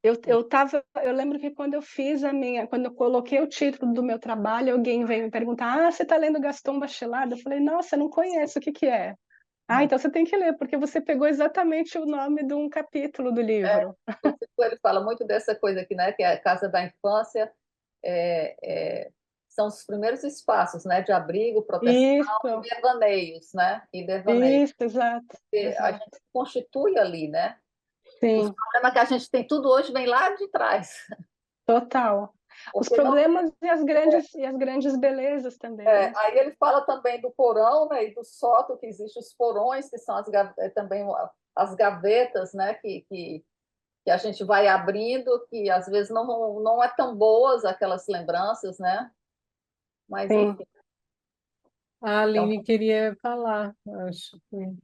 Eu lembro que quando eu coloquei o título do meu trabalho, alguém veio me perguntar: você está lendo Gaston Bachelard? Eu falei: nossa, eu não conheço, o que que é? Ah, então você tem que ler, porque você pegou exatamente o nome de um capítulo do livro. Ele fala muito dessa coisa aqui, né? Que é a casa da infância, é, é, são os primeiros espaços, né? De abrigo, proteção e Isso, devaneios, né? E devaneios. isso, exato, Porque a exato. gente constitui ali, né? Os Sim, problemas que a gente tem tudo hoje vem lá de trás. total. Os Porque não, problemas e as grandes belezas também, né? aí ele fala também do porão, né? E do sótão, que existem os porões, que são também as gavetas, né? Que a gente vai abrindo, que às vezes não é tão boas aquelas lembranças, né? Mas, Sim. enfim. A Então, Aline queria falar, acho que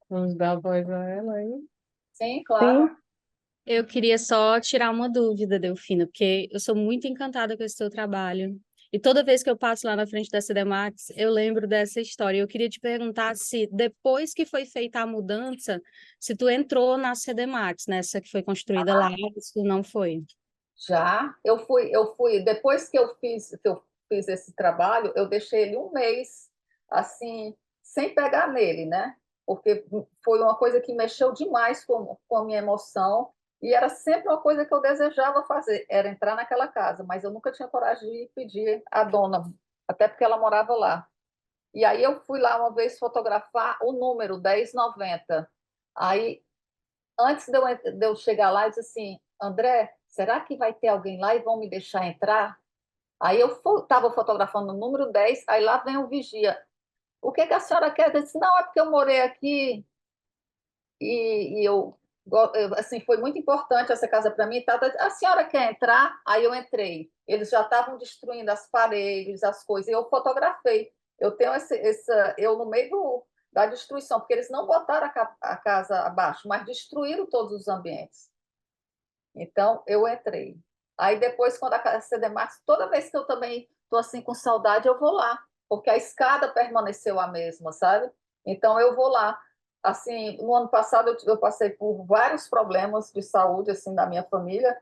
vamos dar voz a ela aí. sim, claro. Sim, Eu queria só tirar uma dúvida, Delfina, porque eu sou muito encantada com esse teu trabalho. E toda vez que eu passo lá na frente da CDMAX, eu lembro dessa história. Eu queria te perguntar se, depois que foi feita a mudança, se tu entrou na CDMAX, nessa que foi construída lá, se tu não foi. Já depois que eu fiz esse trabalho, eu deixei ele um mês, assim, sem pegar nele, né? Porque foi uma coisa que mexeu demais com a minha emoção, e era sempre uma coisa que eu desejava fazer, era entrar naquela casa, mas eu nunca tinha coragem de pedir à dona, até porque ela morava lá. E aí eu fui lá uma vez fotografar o número 1090. Aí antes de eu chegar lá, eu disse assim: André, será que vai ter alguém lá e vão me deixar entrar? Aí eu estava fotografando o número 10, aí lá vem o vigia. O que que a senhora quer? Eu disse: não, é porque eu morei aqui assim, foi muito importante essa casa para mim. Tá? A senhora quer entrar? Aí eu entrei. Eles já estavam destruindo as paredes, as coisas, e eu fotografei. Eu tenho eu no meio da destruição, porque eles não botaram a casa abaixo, mas destruíram todos os ambientes. Então, eu entrei. Aí depois, quando a CDMAX, toda vez que eu também estou assim com saudade, eu vou lá, porque a escada permaneceu a mesma, sabe? Então, eu vou lá. Assim, no ano passado, eu passei por vários problemas de saúde, assim, da minha família.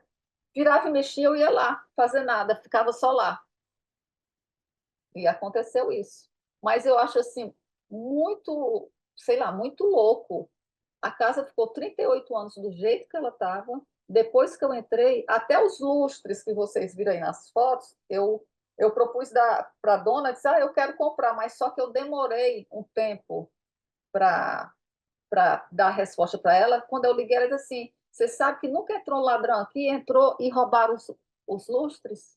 Virava e mexia, eu ia lá, fazer nada, ficava só lá. E aconteceu isso. Mas eu acho, assim, muito, sei lá, muito louco. A casa ficou 38 anos do jeito que ela estava. Depois que eu entrei, até os lustres que vocês viram aí nas fotos, eu propus para a dona, disse, eu quero comprar, mas só que eu demorei um tempo para dar a resposta para ela. Quando eu liguei, ela disse assim, você sabe que nunca entrou um ladrão aqui, entrou e roubaram os lustres?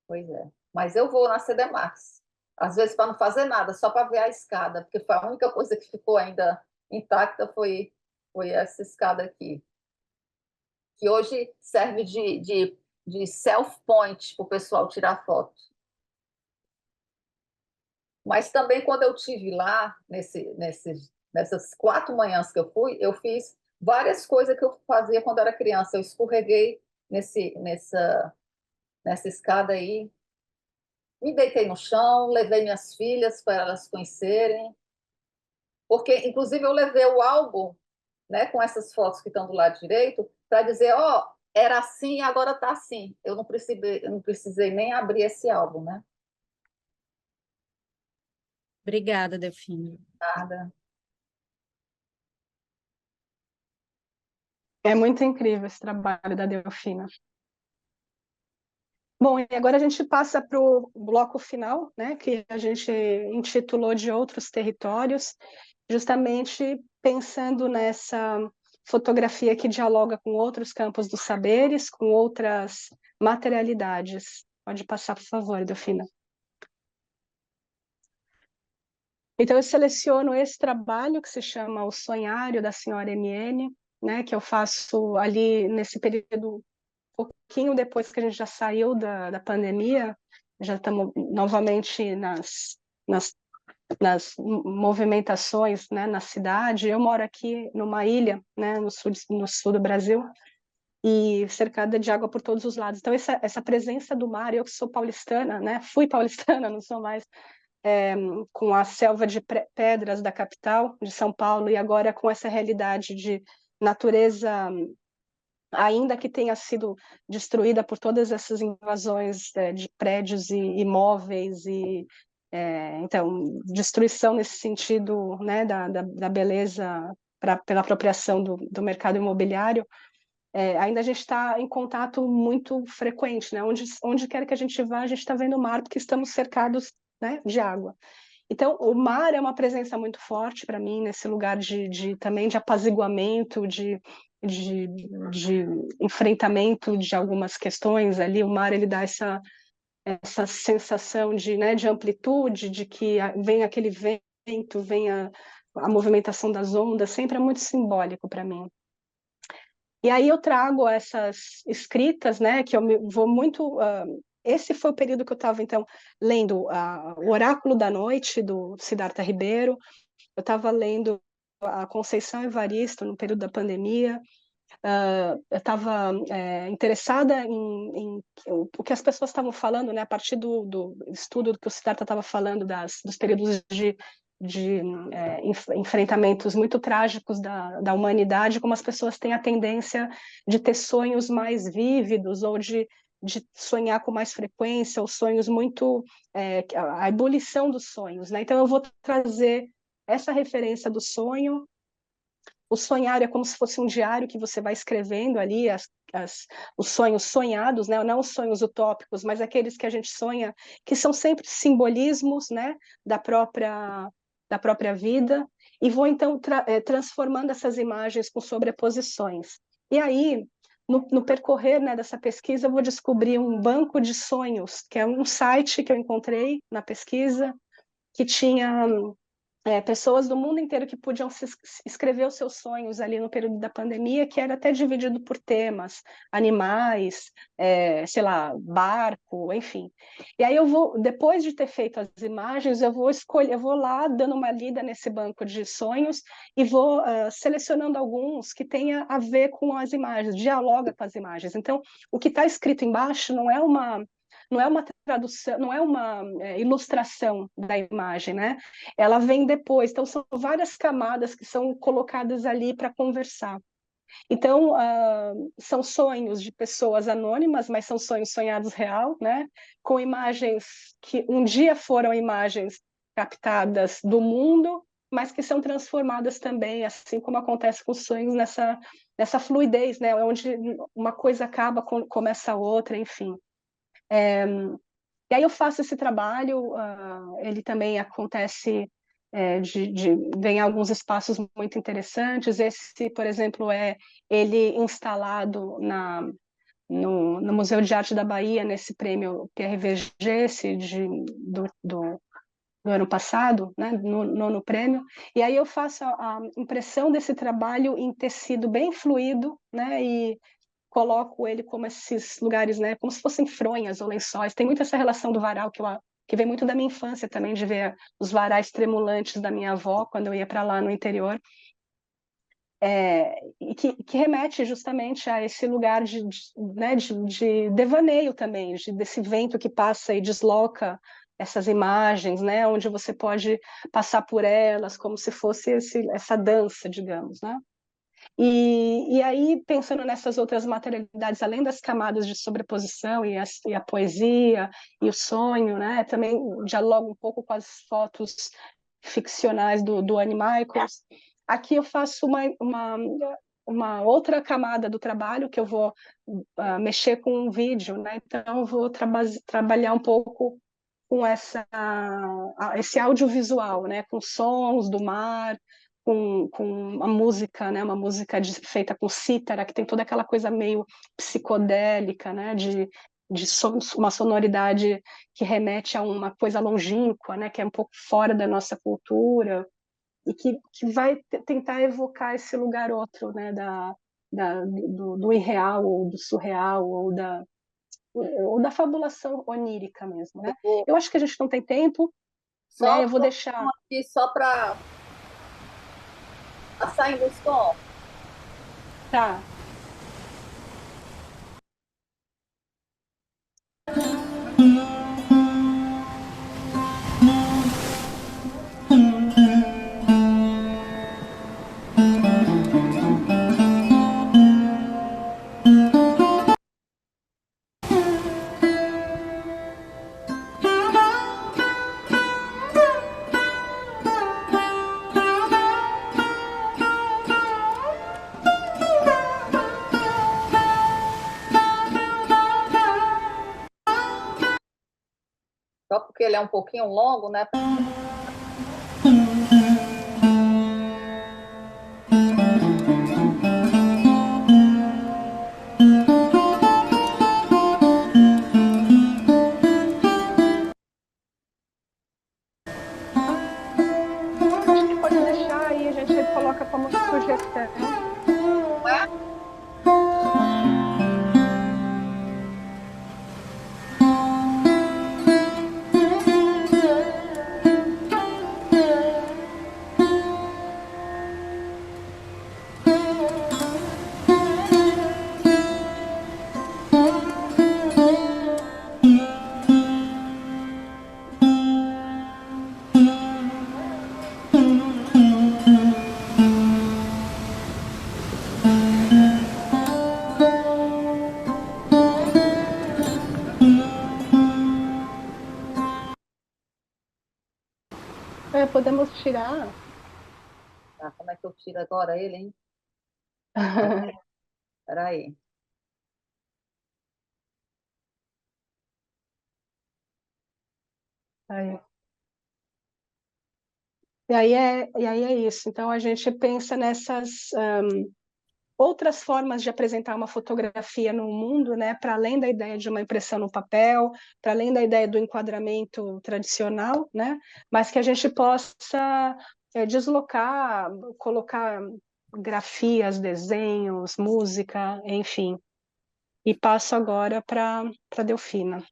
Pois é. Mas eu vou na CDMAX, às vezes para não fazer nada, só para ver a escada, porque foi a única coisa que ficou ainda intacta foi essa escada aqui, que hoje serve de self-point para o pessoal tirar foto. Mas também, quando eu tive lá, nessas 4 manhãs que eu fiz várias coisas que eu fazia quando era criança. Eu escorreguei nessa escada aí, me deitei no chão, levei minhas filhas para elas conhecerem, porque, inclusive, eu levei o álbum, né, com essas fotos que estão do lado direito, para dizer, ó, oh, era assim e agora está assim. Eu não precisei nem abrir esse álbum, né? Obrigada, Delfina. Nada. É muito incrível esse trabalho da Delfina. Bom, e agora a gente passa para o bloco final, né, que a gente intitulou de Outros Territórios, justamente pensando nessa fotografia que dialoga com outros campos dos saberes, com outras materialidades. Pode passar, por favor, Delfina. Então, eu seleciono esse trabalho que se chama O Sonhário da Senhora MN, né, que eu faço ali nesse período, pouquinho depois que a gente já saiu da pandemia, já estamos novamente nas movimentações, né, na cidade. Eu moro aqui numa ilha, né, no sul do Brasil, e cercada de água por todos os lados. Então, essa presença do mar, eu que sou paulistana, né, fui paulistana, não sou mais, com a selva de pedras da capital de São Paulo, e agora com essa realidade de natureza, ainda que tenha sido destruída por todas essas invasões de prédios e imóveis, então, destruição nesse sentido, né, da beleza pela apropriação do mercado imobiliário, ainda a gente está em contato muito frequente, né? Onde quer que a gente vá, a gente está vendo o mar, porque estamos cercados, né, de água. Então, o mar é uma presença muito forte para mim, nesse lugar também de apaziguamento, de, de enfrentamento de algumas questões ali. O mar, ele dá essa sensação né, de amplitude, de que vem aquele vento, vem a movimentação das ondas, sempre é muito simbólico para mim. E aí eu trago essas escritas, né, que eu vou muito... esse foi o período que eu estava, então, lendo o Oráculo da Noite, do Siddhartha Ribeiro. Eu estava lendo a Conceição Evaristo no período da pandemia. Eu estava interessada em o que as pessoas estavam falando, né, a partir do estudo que o Siddhartha estava falando dos períodos de enfrentamentos muito trágicos da humanidade, como as pessoas têm a tendência de ter sonhos mais vívidos ou de sonhar com mais frequência, ou sonhos muito... a ebulição dos sonhos, né? Então eu vou trazer essa referência do sonho. O sonhar é como se fosse um diário que você vai escrevendo ali os sonhos sonhados, né? Não os sonhos utópicos, mas aqueles que a gente sonha, que são sempre simbolismos, né? da própria vida, e vou então transformando essas imagens com sobreposições. E aí, no percorrer, né, dessa pesquisa, eu vou descobrir um banco de sonhos, que é um site que eu encontrei na pesquisa, que tinha pessoas do mundo inteiro que podiam escrever os seus sonhos ali no período da pandemia, que era até dividido por temas, animais, sei lá, barco, enfim. E aí depois de ter feito as imagens, eu vou lá dando uma lida nesse banco de sonhos e vou selecionando alguns que tenha a ver com as imagens, dialoga com as imagens. Então, o que está escrito embaixo não é uma tradução, não é uma ilustração da imagem, né? Ela vem depois, então são várias camadas que são colocadas ali para conversar. Então, são sonhos de pessoas anônimas, mas são sonhos sonhados real, né? Com imagens que um dia foram imagens captadas do mundo, mas que são transformadas também, assim como acontece com os sonhos nessa fluidez, né? Onde uma coisa acaba, começa a outra, enfim. E aí eu faço esse trabalho, ele também acontece vem em alguns espaços muito interessantes. Esse, por exemplo, ele instalado no Museu de Arte da Bahia, nesse prêmio PRVG, do ano passado, né, no prêmio, e aí eu faço a impressão desse trabalho em tecido bem fluido, né, e coloco ele como esses lugares, né, como se fossem fronhas ou lençóis. Tem muito essa relação do varal que vem muito da minha infância também, de ver os varais tremulantes da minha avó quando eu ia para lá no interior, e que remete justamente a esse lugar né, de devaneio também, desse vento que passa e desloca essas imagens, né, onde você pode passar por elas como se fosse essa dança, digamos, né? E aí, pensando nessas outras materialidades, além das camadas de sobreposição e a poesia e o sonho, né, também dialoga um pouco com as fotos ficcionais do Annie Michaels. Aqui eu faço uma outra camada do trabalho, que eu vou mexer com um vídeo, né? Então eu vou trabalhar um pouco com esse audiovisual, né? Com sons do mar, com uma música, né? Uma música feita com cítara, que tem toda aquela coisa meio psicodélica, né? Uma sonoridade que remete a uma coisa longínqua, né? Que é um pouco fora da nossa cultura e que vai tentar evocar esse lugar outro, né? Do irreal ou do surreal ou da fabulação onírica mesmo, Eu né? vou Eu acho que a gente não tem tempo, né? só Eu vou deixar. aqui só para saindo o som. Tá. Só porque ele é um pouquinho longo, né? Acho que pode deixar aí, a gente coloca como sugestão. Podemos tirar. Tá, como é que eu tiro agora ele, hein? Peraí. Aí. E aí é isso. Então a gente pensa nessas outras formas de apresentar uma fotografia no mundo, né, para além da ideia de uma impressão no papel, para além da ideia do enquadramento tradicional, né, mas que a gente possa deslocar, colocar grafias, desenhos, música, enfim. E passo agora para Delfina.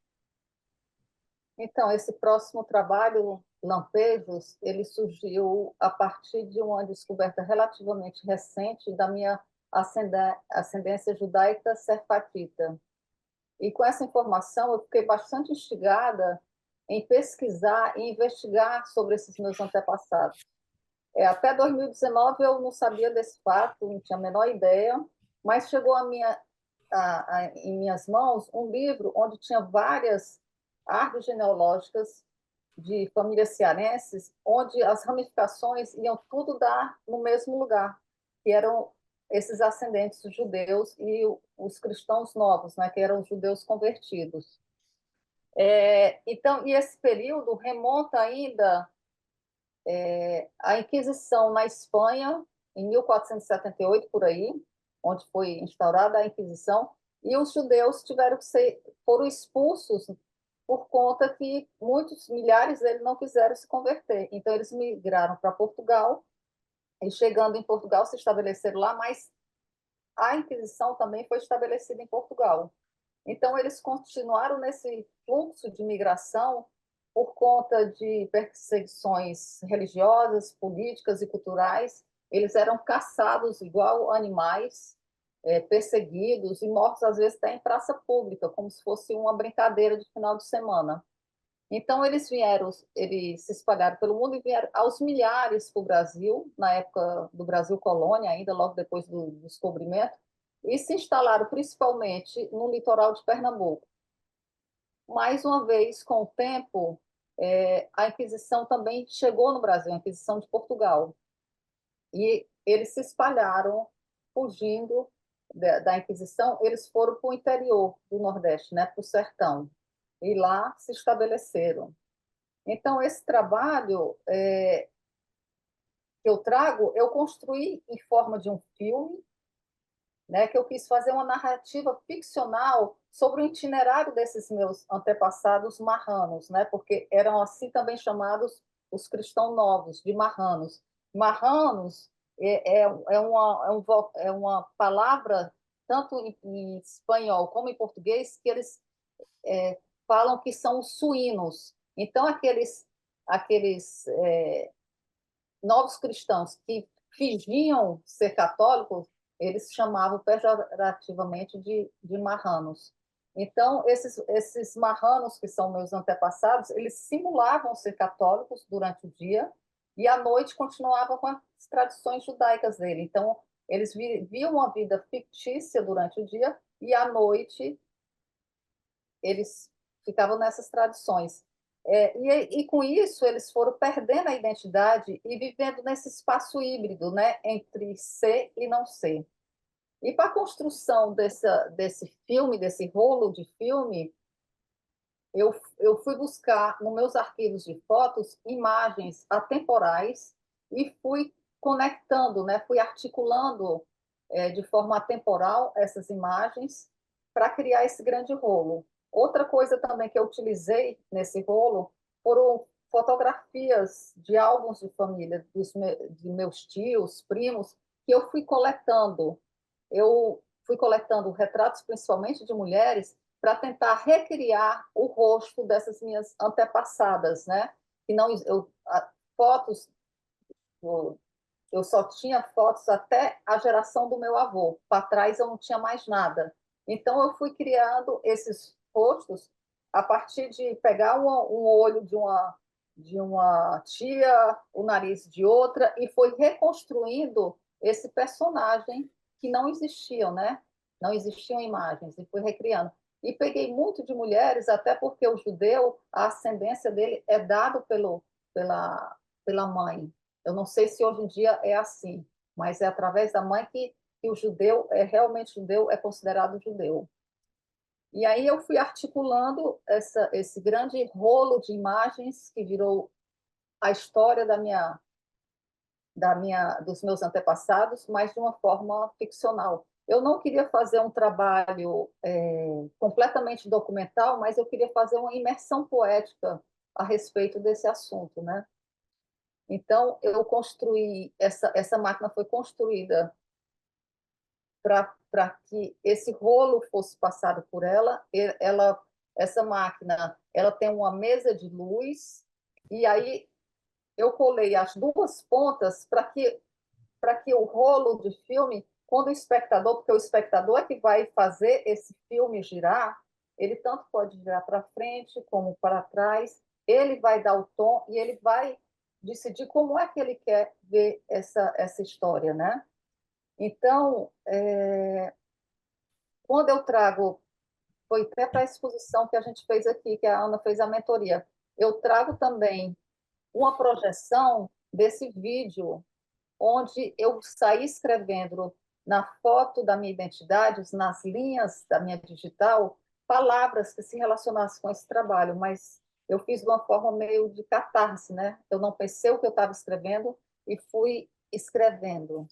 Então, esse próximo trabalho, Lampejos, ele surgiu a partir de uma descoberta relativamente recente da minha ascendência judaica sefarita. E com essa informação, eu fiquei bastante instigada em pesquisar e investigar sobre esses meus antepassados. Até 2019 eu não sabia desse fato, não tinha a menor ideia, mas chegou em minhas mãos um livro onde tinha várias árvores genealógicas de famílias cearenses, onde as ramificações iam tudo dar no mesmo lugar, que eram esses ascendentes judeus e os cristãos novos, né, que eram os judeus convertidos. Então, e esse período remonta ainda à Inquisição na Espanha, em 1478, por aí, onde foi instaurada a Inquisição, e os judeus foram expulsos por conta que muitos, milhares deles não quiseram se converter. Então, eles migraram para Portugal, e chegando em Portugal, se estabeleceram lá, mas a Inquisição também foi estabelecida em Portugal. Então, eles continuaram nesse fluxo de migração por conta de perseguições religiosas, políticas e culturais. Eles eram caçados igual animais, perseguidos e mortos, às vezes, até em praça pública, como se fosse uma brincadeira de final de semana. Então, eles se espalharam pelo mundo e vieram aos milhares para o Brasil, na época do Brasil colônia, ainda logo depois do descobrimento, e se instalaram principalmente no litoral de Pernambuco. Mais uma vez, com o tempo, a Inquisição também chegou no Brasil, a Inquisição de Portugal, e eles se espalharam, fugindo da Inquisição, eles foram para o interior do Nordeste, né, para o sertão, e lá se estabeleceram. Então, esse trabalho que eu trago, eu construí em forma de um filme, né, que eu quis fazer uma narrativa ficcional sobre o itinerário desses meus antepassados marranos, né, porque eram assim também chamados os cristãos novos, de marranos. Marranos é uma palavra, tanto em espanhol como em português, que eles falam que são os suínos. Então, aqueles novos cristãos que fingiam ser católicos, eles chamavam pejorativamente de marranos. Então, esses marranos, que são meus antepassados, eles simulavam ser católicos durante o dia e à noite continuavam com as tradições judaicas dele. Então, eles viviam uma vida fictícia durante o dia e à noite eles ficavam nessas tradições. E com isso, eles foram perdendo a identidade e vivendo nesse espaço híbrido, né, entre ser e não ser. E para a construção desse filme, desse rolo de filme, eu fui buscar nos meus arquivos de fotos imagens atemporais e fui conectando, né, fui articulando de forma atemporal essas imagens para criar esse grande rolo. Outra coisa também que eu utilizei nesse rolo foram fotografias de álbuns de família de meus tios, primos, que eu fui coletando. Eu fui coletando retratos, principalmente de mulheres, para tentar recriar o rosto dessas minhas antepassadas, né? E não, fotos, eu só tinha fotos até a geração do meu avô. Para trás eu não tinha mais nada. Então eu fui criando esses rostos a partir de pegar um olho de uma tia, o nariz de outra, e foi reconstruindo esse personagem que não existiam, né? Não existiam imagens, e fui recriando. E peguei muito de mulheres, até porque o judeu, a ascendência dele é dado pela mãe. Eu não sei se hoje em dia é assim, mas é através da mãe que o judeu é realmente judeu, é considerado judeu. E aí eu fui articulando esse grande rolo de imagens que virou a história dos meus antepassados, mas de uma forma ficcional. Eu não queria fazer um trabalho completamente documental, mas eu queria fazer uma imersão poética a respeito desse assunto, né? Então, eu construí, essa máquina foi construída para que esse rolo fosse passado por essa máquina, ela tem uma mesa de luz, e aí eu colei as duas pontas para que o rolo de filme, quando o espectador, porque o espectador é que vai fazer esse filme girar, ele tanto pode girar para frente como para trás, ele vai dar o tom e ele vai decidir como é que ele quer ver essa história, né? Então, quando eu trago, foi até para a exposição que a gente fez aqui, que a Ana fez a mentoria, eu trago também uma projeção desse vídeo onde eu saí escrevendo na foto da minha identidade, nas linhas da minha digital, palavras que se relacionassem com esse trabalho, mas eu fiz de uma forma meio de catarse, né? Eu não pensei o que eu estava escrevendo e fui escrevendo.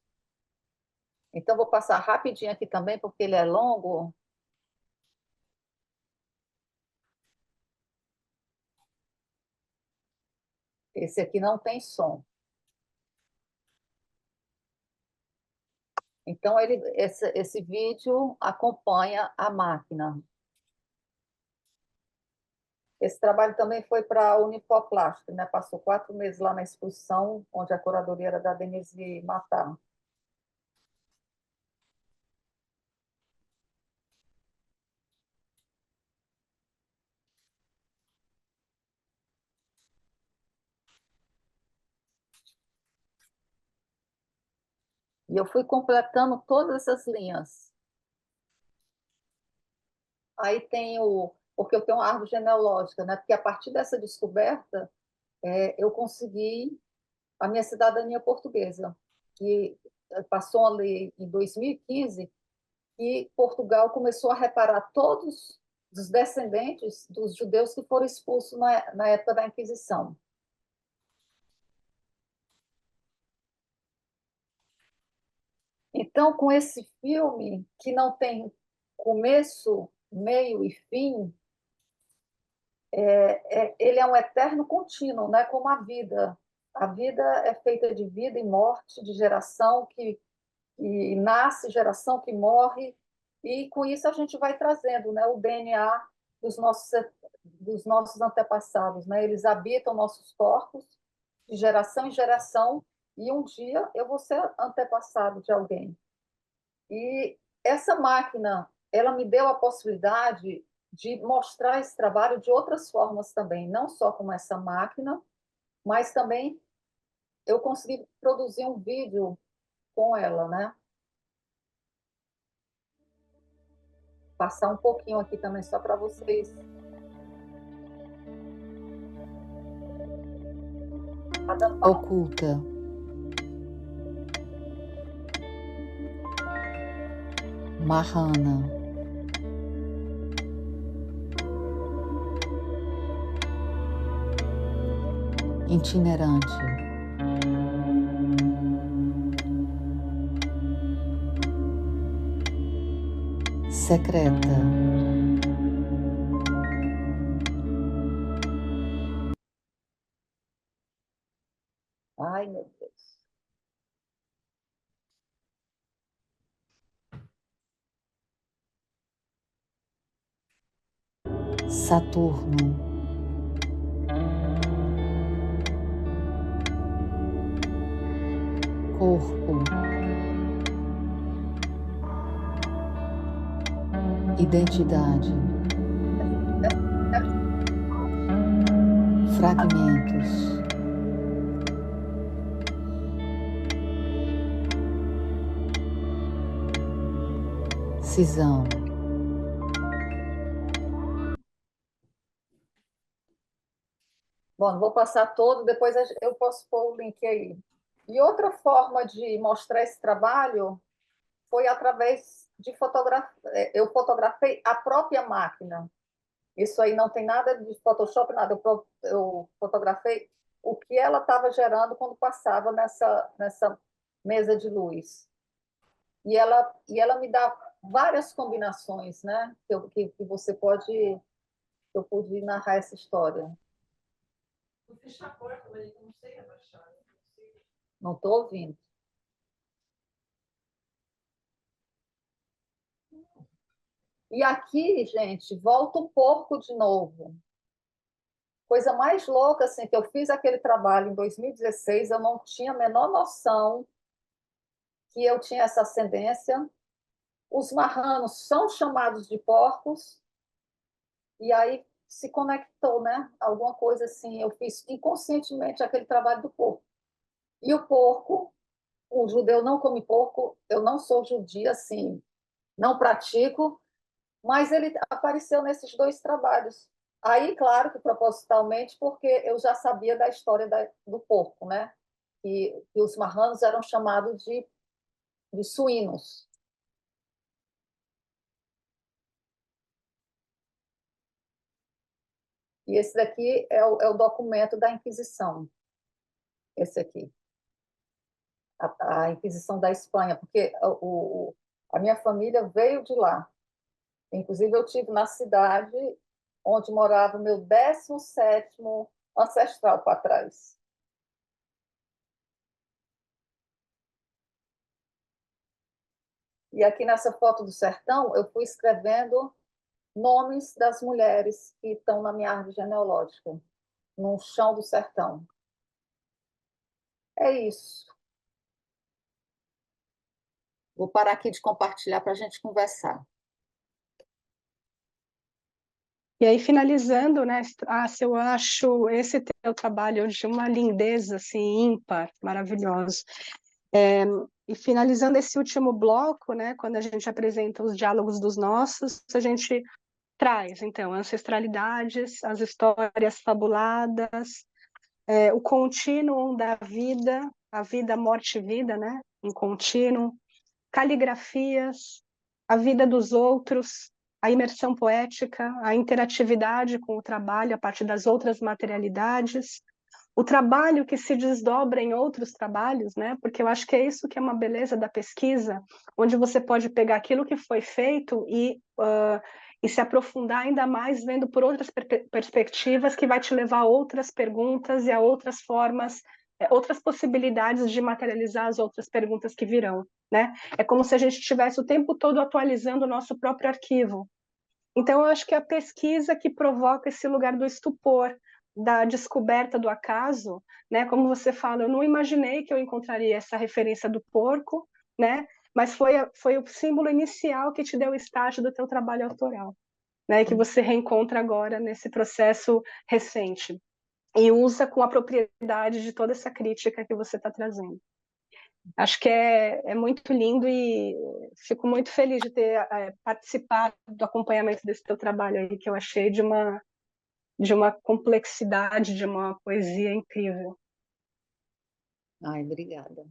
Então, vou passar rapidinho aqui também, porque ele é longo. Esse aqui não tem som. Então, esse vídeo acompanha a máquina. Esse trabalho também foi para a Unifoplast, né? Passou 4 meses lá na exposição, onde a curadoria era da Denise Matar. E eu fui completando todas essas linhas. Aí tem porque eu tenho uma árvore genealógica, né? Porque a partir dessa descoberta, eu consegui a minha cidadania portuguesa, que passou ali em 2015, e Portugal começou a reparar todos os descendentes dos judeus que foram expulsos na época da Inquisição. Então, com esse filme, que não tem começo, meio e fim, ele é um eterno contínuo, né? Como a vida. A vida é feita de vida e morte, de geração que nasce, geração que morre, e com isso a gente vai trazendo, né, o DNA dos nossos antepassados. Né? Eles habitam nossos corpos de geração em geração, e um dia eu vou ser antepassado de alguém. E essa máquina, ela me deu a possibilidade de mostrar esse trabalho de outras formas também, não só com essa máquina, mas também eu consegui produzir um vídeo com ela, né? Passar um pouquinho aqui também só para vocês. Oculta. Marrana. Itinerante. Secreta. Ai, meu Deus. Saturno. Corpo. Identidade. Fragmentos. Cisão. Bom, não vou passar todo, depois eu posso pôr o link aí. E outra forma de mostrar esse trabalho foi através de fotografia. Eu fotografei a própria máquina. Isso aí não tem nada de Photoshop, nada. Eu fotografei o que ela estava gerando quando passava nessa mesa de luz. E ela me dá várias combinações, né? Que você pode, que eu pude narrar essa história. Vou fechar a porta, mas eu não sei abaixar. Não estou ouvindo. E aqui, gente, volta o porco de novo. Coisa mais louca, assim, que eu fiz aquele trabalho em 2016, eu não tinha a menor noção que eu tinha essa ascendência. Os marranos são chamados de porcos, e aí se conectou, né? Alguma coisa assim, eu fiz inconscientemente aquele trabalho do porco. E o porco, o judeu não come porco, eu não sou judia, assim, não pratico, mas ele apareceu nesses 2 trabalhos. Aí, claro que propositalmente, porque eu já sabia da história do porco, né? Que os marranos eram chamados de suínos. E esse daqui é o documento da Inquisição. Esse aqui. A Inquisição da Espanha, porque a minha família veio de lá. Inclusive, eu tive na cidade onde morava o meu 17º ancestral para trás. E aqui nessa foto do sertão, eu fui escrevendo nomes das mulheres que estão na minha árvore genealógica, no chão do sertão. É isso. Vou parar aqui de compartilhar para a gente conversar. E aí, finalizando, né, eu acho esse teu trabalho de uma lindeza, assim, ímpar, maravilhoso. E finalizando esse último bloco, né, quando a gente apresenta os diálogos dos nossos, a gente traz, então, ancestralidades, as histórias fabuladas, o contínuo da vida, a vida, morte e vida, né, em contínuo, caligrafias, a vida dos outros, a imersão poética, a interatividade com o trabalho a partir das outras materialidades, o trabalho que se desdobra em outros trabalhos, né? Porque eu acho que é isso que é uma beleza da pesquisa, onde você pode pegar aquilo que foi feito e se aprofundar ainda mais, vendo por outras perspectivas, que vai te levar a outras perguntas e a outras formas, outras possibilidades de materializar as outras perguntas que virão, né? É como se a gente estivesse o tempo todo atualizando o nosso próprio arquivo. Então, eu acho que é a pesquisa que provoca esse lugar do estupor, da descoberta do acaso, né? Como você fala, eu não imaginei que eu encontraria essa referência do porco, né? Mas foi o símbolo inicial que te deu o estágio do teu trabalho autoral, né? Que você reencontra agora nesse processo recente e usa com a propriedade de toda essa crítica que você está trazendo. Acho que é muito lindo e fico muito feliz de ter participado do acompanhamento desse teu trabalho aí, que eu achei de uma complexidade, de uma poesia incrível. Ai, obrigada.